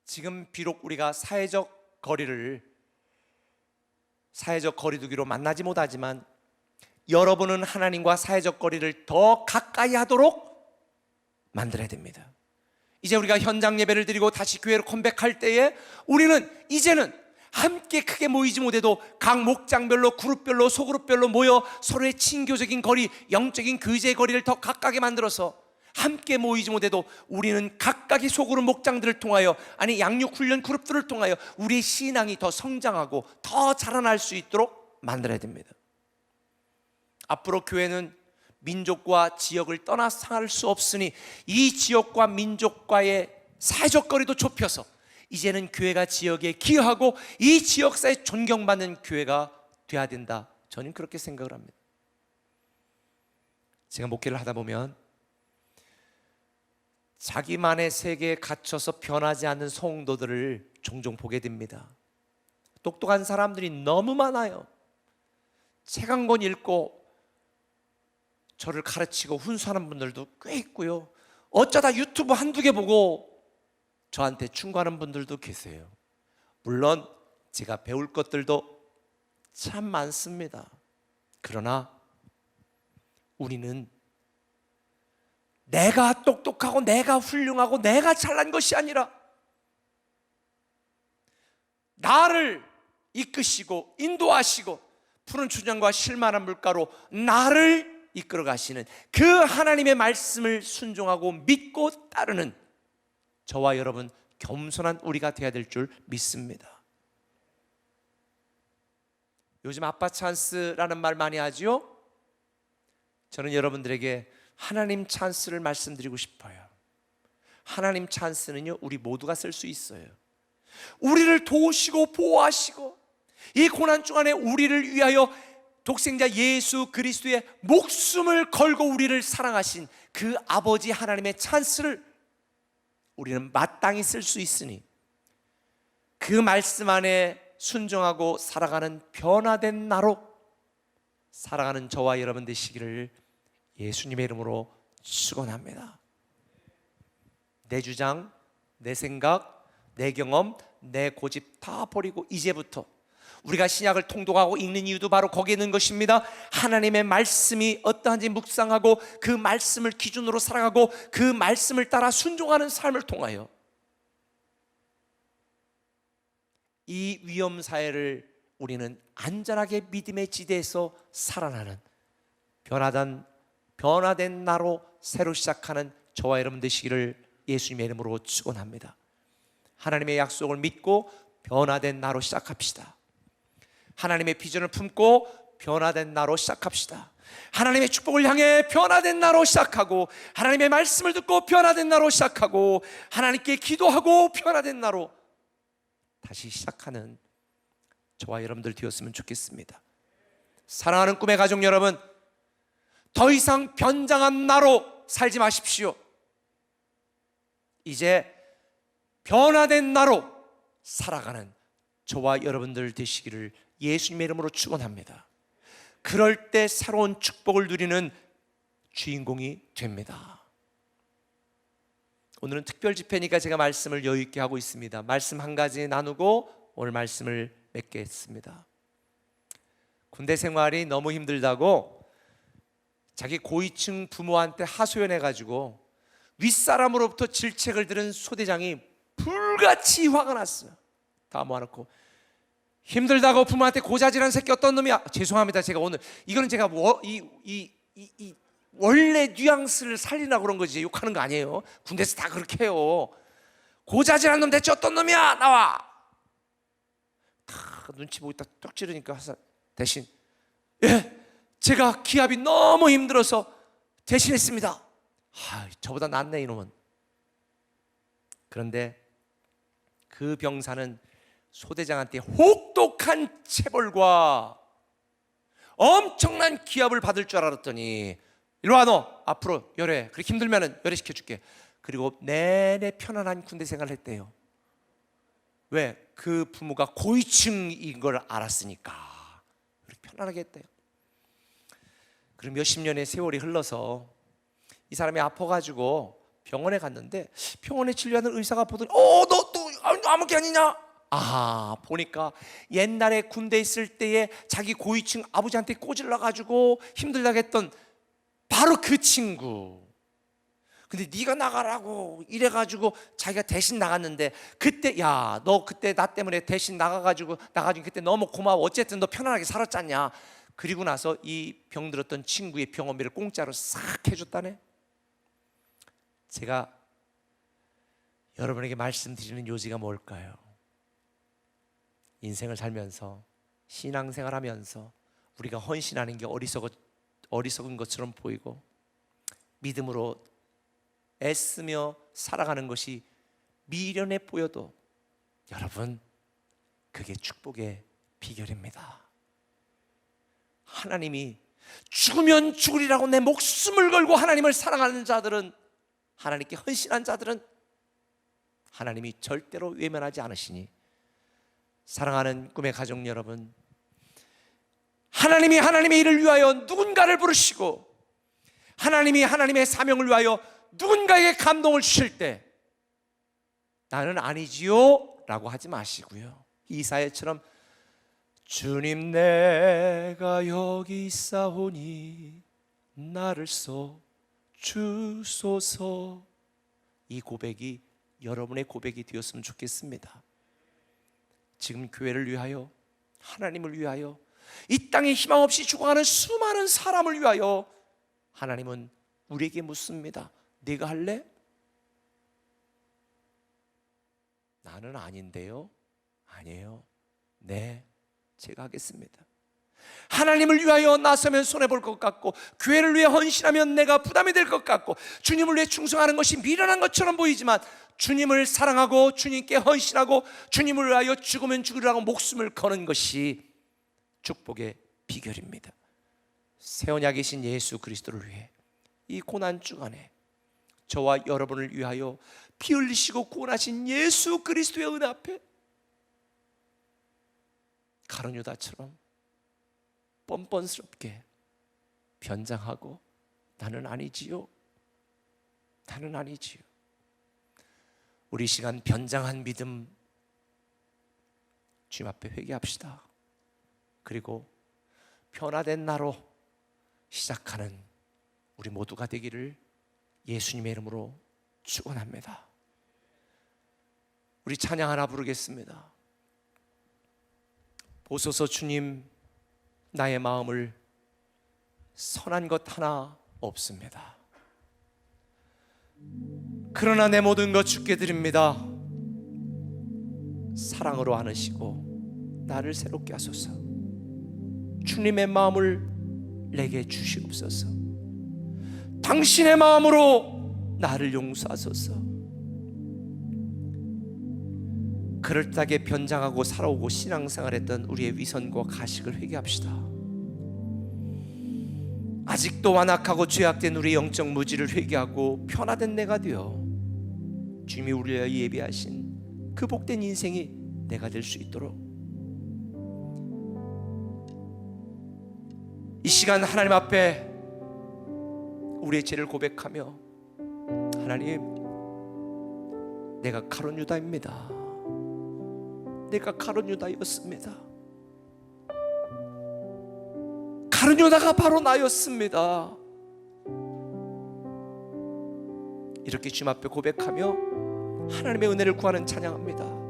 지금 비록 우리가 사회적 거리두기로 만나지 못하지만, 여러분은 하나님과 사회적 거리를 더 가까이 하도록 만들어야 됩니다. 이제 우리가 현장 예배를 드리고 다시 교회로 컴백할 때에 우리는 이제는 함께 크게 모이지 못해도 각 목장별로, 그룹별로, 소그룹별로 모여 서로의 친교적인 거리, 영적인 교제의 거리를 더 가깝게 만들어서, 함께 모이지 못해도 우리는 각각의 소그룹 목장들을 통하여, 아니 양육 훈련 그룹들을 통하여 우리의 신앙이 더 성장하고 더 자라날 수 있도록 만들어야 됩니다. 앞으로 교회는 민족과 지역을 떠나 살 수 없으니 이 지역과 민족과의 사회적 거리도 좁혀서 이제는 교회가 지역에 기여하고 이 지역사에 존경받는 교회가 돼야 된다. 저는 그렇게 생각을 합니다. 제가 목회를 하다 보면 자기만의 세계에 갇혀서 변하지 않는 성도들을 종종 보게 됩니다. 똑똑한 사람들이 너무 많아요. 책 한 권 읽고 저를 가르치고 훈수하는 분들도 꽤 있고요, 어쩌다 유튜브 한두 개 보고 저한테 충고하는 분들도 계세요. 물론 제가 배울 것들도 참 많습니다. 그러나 우리는 내가 똑똑하고 내가 훌륭하고 내가 잘난 것이 아니라 나를 이끄시고 인도하시고 푸른 초장과 실만한 물가로 나를 이끌어 가시는 그 하나님의 말씀을 순종하고 믿고 따르는 저와 여러분 겸손한 우리가 되어야 될 줄 믿습니다. 요즘 아빠 찬스라는 말 많이 하죠? 저는 여러분들에게 하나님 찬스를 말씀드리고 싶어요. 하나님 찬스는요, 우리 모두가 쓸 수 있어요. 우리를 도우시고 보호하시고 이 고난 중간에 우리를 위하여 독생자 예수 그리스도의 목숨을 걸고 우리를 사랑하신 그 아버지 하나님의 찬스를 우리는 마땅히 쓸 수 있으니 그 말씀 안에 순종하고 살아가는 변화된 나로 살아가는 저와 여러분 되시기를 예수님의 이름으로 축원합니다. 내 주장, 내 생각, 내 경험, 내 고집 다 버리고 이제부터 우리가 신약을 통독하고 읽는 이유도 바로 거기에 있는 것입니다. 하나님의 말씀이 어떠한지 묵상하고 그 말씀을 기준으로 살아가고 그 말씀을 따라 순종하는 삶을 통하여 이 위험 사회를 우리는 안전하게 믿음의 지대에서 살아나는 변화된 나로 새로 시작하는 저와 여러분 되시기를 예수님의 이름으로 축원합니다. 하나님의 약속을 믿고 변화된 나로 시작합시다. 하나님의 비전을 품고 변화된 나로 시작합시다. 하나님의 축복을 향해 변화된 나로 시작하고 하나님의 말씀을 듣고 변화된 나로 시작하고 하나님께 기도하고 변화된 나로 다시 시작하는 저와 여러분들 되었으면 좋겠습니다. 사랑하는 꿈의 가족 여러분, 더 이상 변장한 나로 살지 마십시오. 이제 변화된 나로 살아가는 저와 여러분들 되시기를 예수님의 이름으로 축원합니다. 그럴 때 새로운 축복을 누리는 주인공이 됩니다. 오늘은 특별 집회니까 제가 말씀을 여유 있게 하고 있습니다. 말씀 한 가지 나누고 오늘 말씀을 맺겠습니다. 군대 생활이 너무 힘들다고 자기 고위층 부모한테 하소연해가지고 윗사람으로부터 질책을 들은 소대장이 불같이 화가 났어요. 다 모아놓고 힘들다고 부모한테 고자질한 새끼 어떤 놈이야. 죄송합니다. 제가 오늘 이거는 제가 원래 뉘앙스를 살리려고 그런 거지 욕하는 거 아니에요. 군대에서 다 그렇게 해요. 고자질한 놈 대체 어떤 놈이야. 나와. 다 눈치 보고 있다 뚝 찌르니까 대신 제가 기합이 너무 힘들어서 대신했습니다. 저보다 낫네 이놈은. 그런데 그 병사는 소대장한테 혹독한 체벌과 엄청난 기합을 받을 줄 알았더니 일로 와 너 앞으로 열애 그렇게 힘들면 열애시켜줄게. 그리고 내내 편안한 군대 생활을 했대요. 왜? 그 부모가 고위층인 걸 알았으니까 그렇게 편안하게 했대요. 그리고 몇십 년의 세월이 흘러서 이 사람이 아파가지고 병원에 갔는데 병원에 진료하는 의사가 보더니 너 아무 게 아니냐? 보니까 옛날에 군대 있을 때에 자기 고위층 아버지한테 꼬질러가지고 힘들다고 했던 바로 그 친구. 근데 네가 나가라고 이래가지고 자기가 대신 나갔는데 그때 너 그때 나 때문에 대신 나가가지고 그때 너무 고마워. 어쨌든 너 편안하게 살았잖냐. 그리고 나서 이 병들었던 친구의 병원비를 공짜로 싹 해줬다네. 제가 여러분에게 말씀드리는 요지가 뭘까요? 인생을 살면서 신앙생활하면서 우리가 헌신하는 게 어리석은 것처럼 보이고 믿음으로 애쓰며 살아가는 것이 미련해 보여도 여러분 그게 축복의 비결입니다. 하나님이 죽으면 죽으리라고 내 목숨을 걸고 하나님을 사랑하는 자들은, 하나님께 헌신한 자들은 하나님이 절대로 외면하지 않으시니, 사랑하는 꿈의 가족 여러분, 하나님이 하나님의 일을 위하여 누군가를 부르시고 하나님이 하나님의 사명을 위하여 누군가에게 감동을 주실 때 나는 아니지요 라고 하지 마시고요, 이사야처럼 주님 내가 여기 있사오니 나를 써 주소서, 이 고백이 여러분의 고백이 되었으면 좋겠습니다. 지금 교회를 위하여, 하나님을 위하여, 이 땅에 희망 없이 죽어가는 수많은 사람을 위하여 하나님은 우리에게 묻습니다. 네가 할래? 나는 아닌데요. 아니에요. 네, 제가 하겠습니다. 하나님을 위하여 나서면 손해볼 것 같고, 교회를 위해 헌신하면 내가 부담이 될 것 같고, 주님을 위해 충성하는 것이 미련한 것처럼 보이지만 주님을 사랑하고 주님께 헌신하고 주님을 위하여 죽으면 죽으라고 목숨을 거는 것이 축복의 비결입니다. 새 언약이신 예수 그리스도를 위해 이 고난 주간에 저와 여러분을 위하여 피 흘리시고 구원하신 예수 그리스도의 은혜 앞에 가룟 유다처럼 뻔뻔스럽게 변장하고 나는 아니지요, 나는 아니지요. 우리 시간 변장한 믿음 주님 앞에 회개합시다. 그리고 변화된 나로 시작하는 우리 모두가 되기를 예수님의 이름으로 축원합니다. 우리 찬양 하나 부르겠습니다. 보소서 주님, 나의 마음을 선한 것 하나 없습니다. 그러나 내 모든 것 주께 드립니다. 사랑으로 안으시고 나를 새롭게 하소서. 주님의 마음을 내게 주시옵소서. 당신의 마음으로 나를 용서하소서. 그럴듯하게 변장하고 살아오고 신앙생활했던 우리의 위선과 가식을 회개합시다. 아직도 완악하고 죄악된 우리의 영적 무지를 회개하고 변화된 내가 되어 주님이 우리를 위하여 예비하신 그 복된 인생이 내가 될 수 있도록 이 시간 하나님 앞에 우리의 죄를 고백하며, 하나님, 내가 가룟 유다입니다. 내가 가룟 유다였습니다. 가룟 유다가 바로 나였습니다. 이렇게 주님 앞에 고백하며 하나님의 은혜를 구하는 찬양합니다.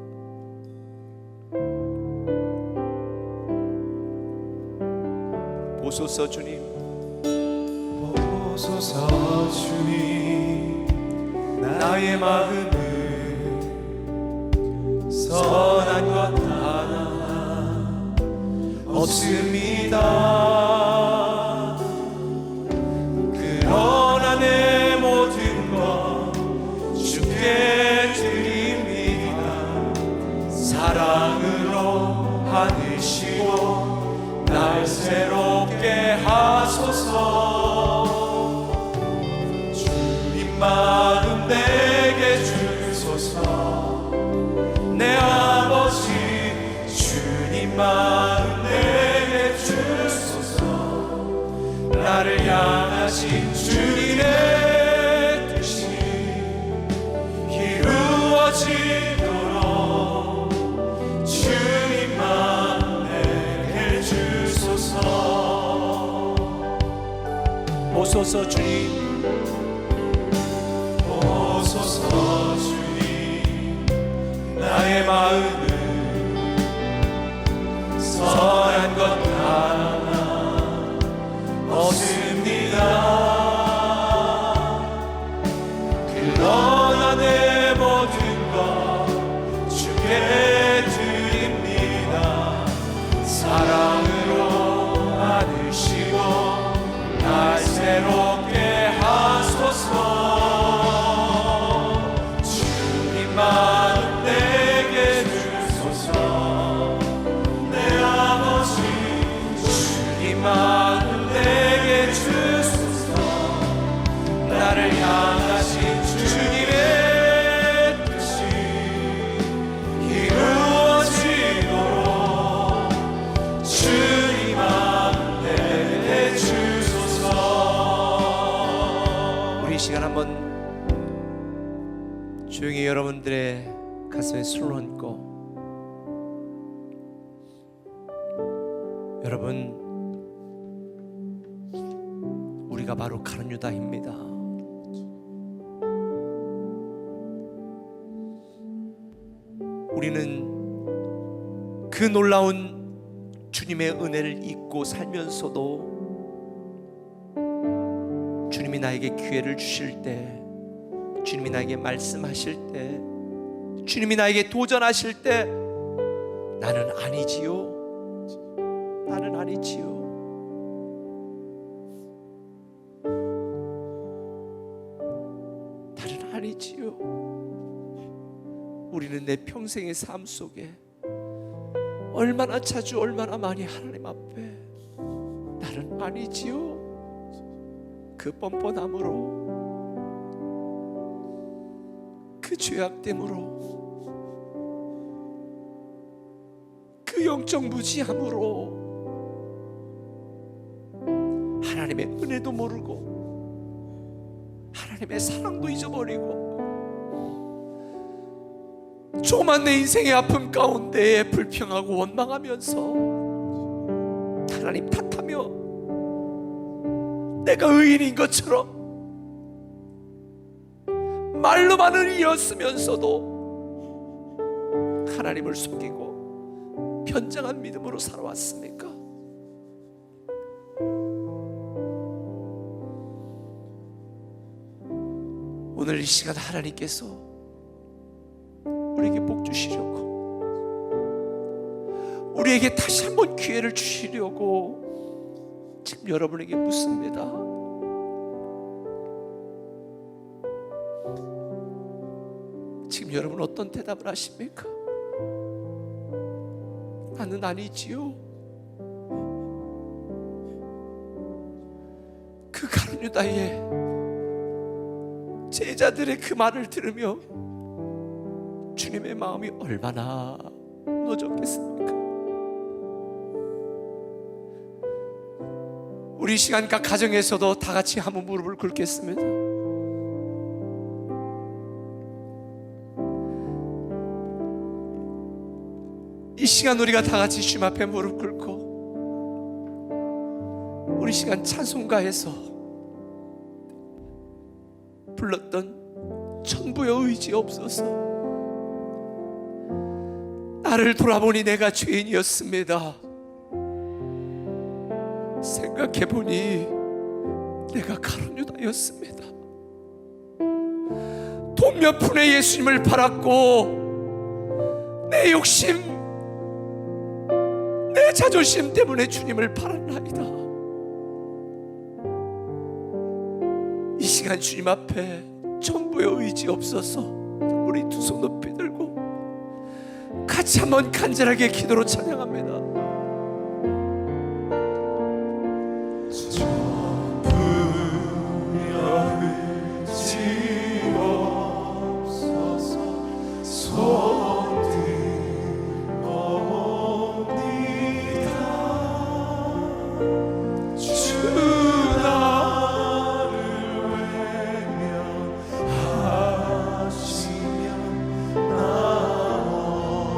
보소서 주님,
보소서 주님, 나의 마음을 선한 것 하나 없습니다. 그러나 내 모든 것 주께 드립니다. 사랑으로 안으시고 날 새롭게 하소서. 주님 마음 내게 주소서. 내 아버지 주님 마음 내게 주소서. 나를 향하신 주님의 뜻이 이루어지도록 주님 마음 내게 주소서.
보소서 주님,
보소서 주님, 나의 마음을 선한 것 하나 없습니다. 그러나 내 모든 것 주께 드립니다. 사랑으로 안으시고 날 새롭게 하소서. 주님 마음 내게 주소서. 내 아버지 주님 마음 내게 주소서. 나를 향하신 주님의 뜻이 이루어지도록 주님 마음 내게 주소서.
우리 이 시간 한번 조용히 여러분들의 가슴에 손을 얹고, 여러분, 우리가 바로 가룟 유다입니다. 우리는 그 놀라운 주님의 은혜를 잊고 살면서도 주님이 나에게 기회를 주실 때, 주님이 나에게 말씀하실 때, 주님이 나에게 도전하실 때 나는 아니지요, 나는 아니지요. 나는 아니지요. 우리는 내 평생의 삶 속에 얼마나 자주 얼마나 많이 하나님 앞에 나는 아니지요, 그 뻔뻔함으로, 그 죄악됨으로, 그 영적 무지함으로 하나님의 은혜도 모르고 하나님의 사랑도 잊어버리고 조그만 내 인생의 아픔 가운데에 불평하고 원망하면서 하나님 탓하며 내가 의인인 것처럼 말로만은 이었으면서도 하나님을 속이고 변장한 믿음으로 살아왔습니까? 오늘 이 시간 하나님께서 우리에게 복 주시려고, 우리에게 다시 한번 기회를 주시려고 지금 여러분에게 묻습니다. 지금 여러분 어떤 대답을 하십니까? 나는 아니지요. 그 가룟 유다의 제자들의 그 말을 들으며 주님의 마음이 얼마나 무너졌겠습니까? 우리 이 시간 각 가정에서도 다 같이 한번 무릎을 꿇겠습니다. 이 시간 우리가 다 같이 주님 앞에 무릎 꿇고 우리 시간 찬송가에서 불렀던 천부여 의지 없어서, 나를 돌아보니 내가 죄인이었습니다. 생각해보니 내가 가룟 유다였습니다. 돈 몇 푼에 예수님을 팔았고 내 욕심, 내 자존심 때문에 주님을 팔았나이다. 이 시간 주님 앞에 천부여 의지 없어서 우리 두 손 높이 들고 같이 한번 간절하게 기도로 찬양합니다.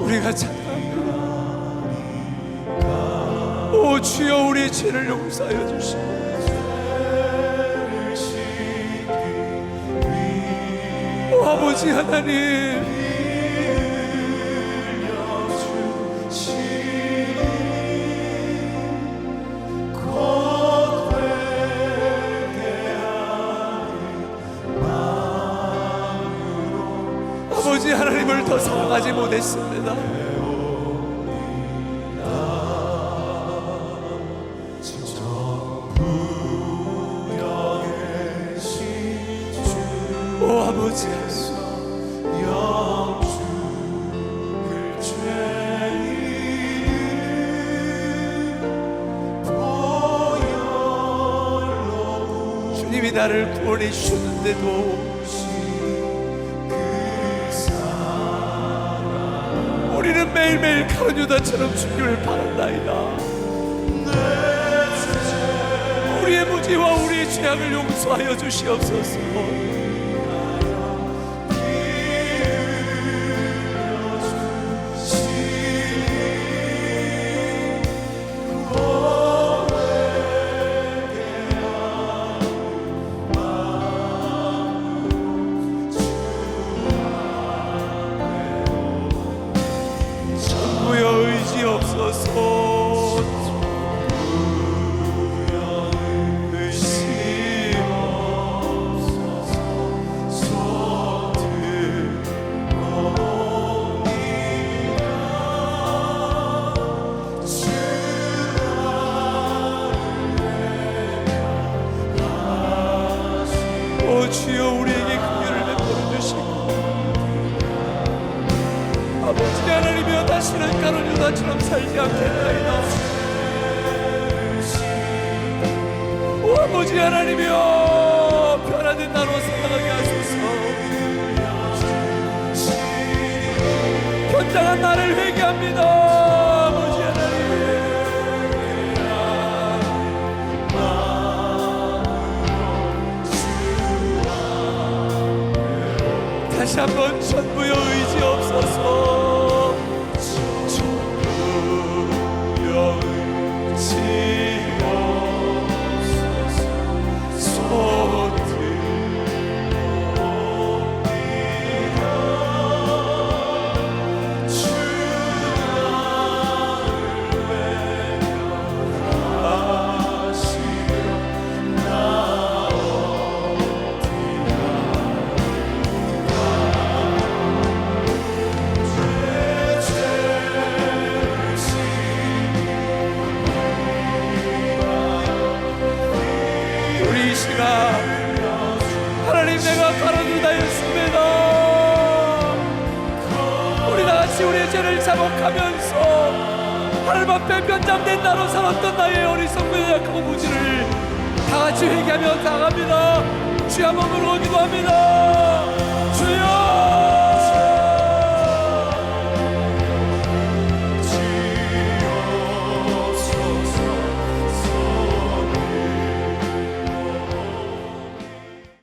우리가 찬양합니다. 오 주여, 우리의 죄를 용서하여 주시고 오 아버지 하나님, 아버지 하나님을 더 사랑하지 못했습니다. 오 아버지, 주님이 나를 구원해 주셨는데도 우리는 매일매일 가룟 유다처럼 주님을 바란다이다. 우리의 무지와 우리의 죄악을 용서하여 주시옵소서. 주여, 우리에게 긍휼을 베풀어 주시고 다시는 가룟 유다처럼 살지 않겠나이다. 오 아버지 하나님이여, 변화된 나로 살아가게 하소서. 현장한 나를 회개합니다. 아버지 하나님, 다시 한번 전부여 의지 없어서, 전부여 의지 없어서 우리 이 시간 하나님, 내가 가로등 다였습니다. 우리 다같이 우리의 죄를 자복하면서 하나님 앞에 변장된 나로 살았던 나의 어리석고 약하고 무지를 다같이 회개하며 나아갑니다. 주여 한번 부르고 기도합니다.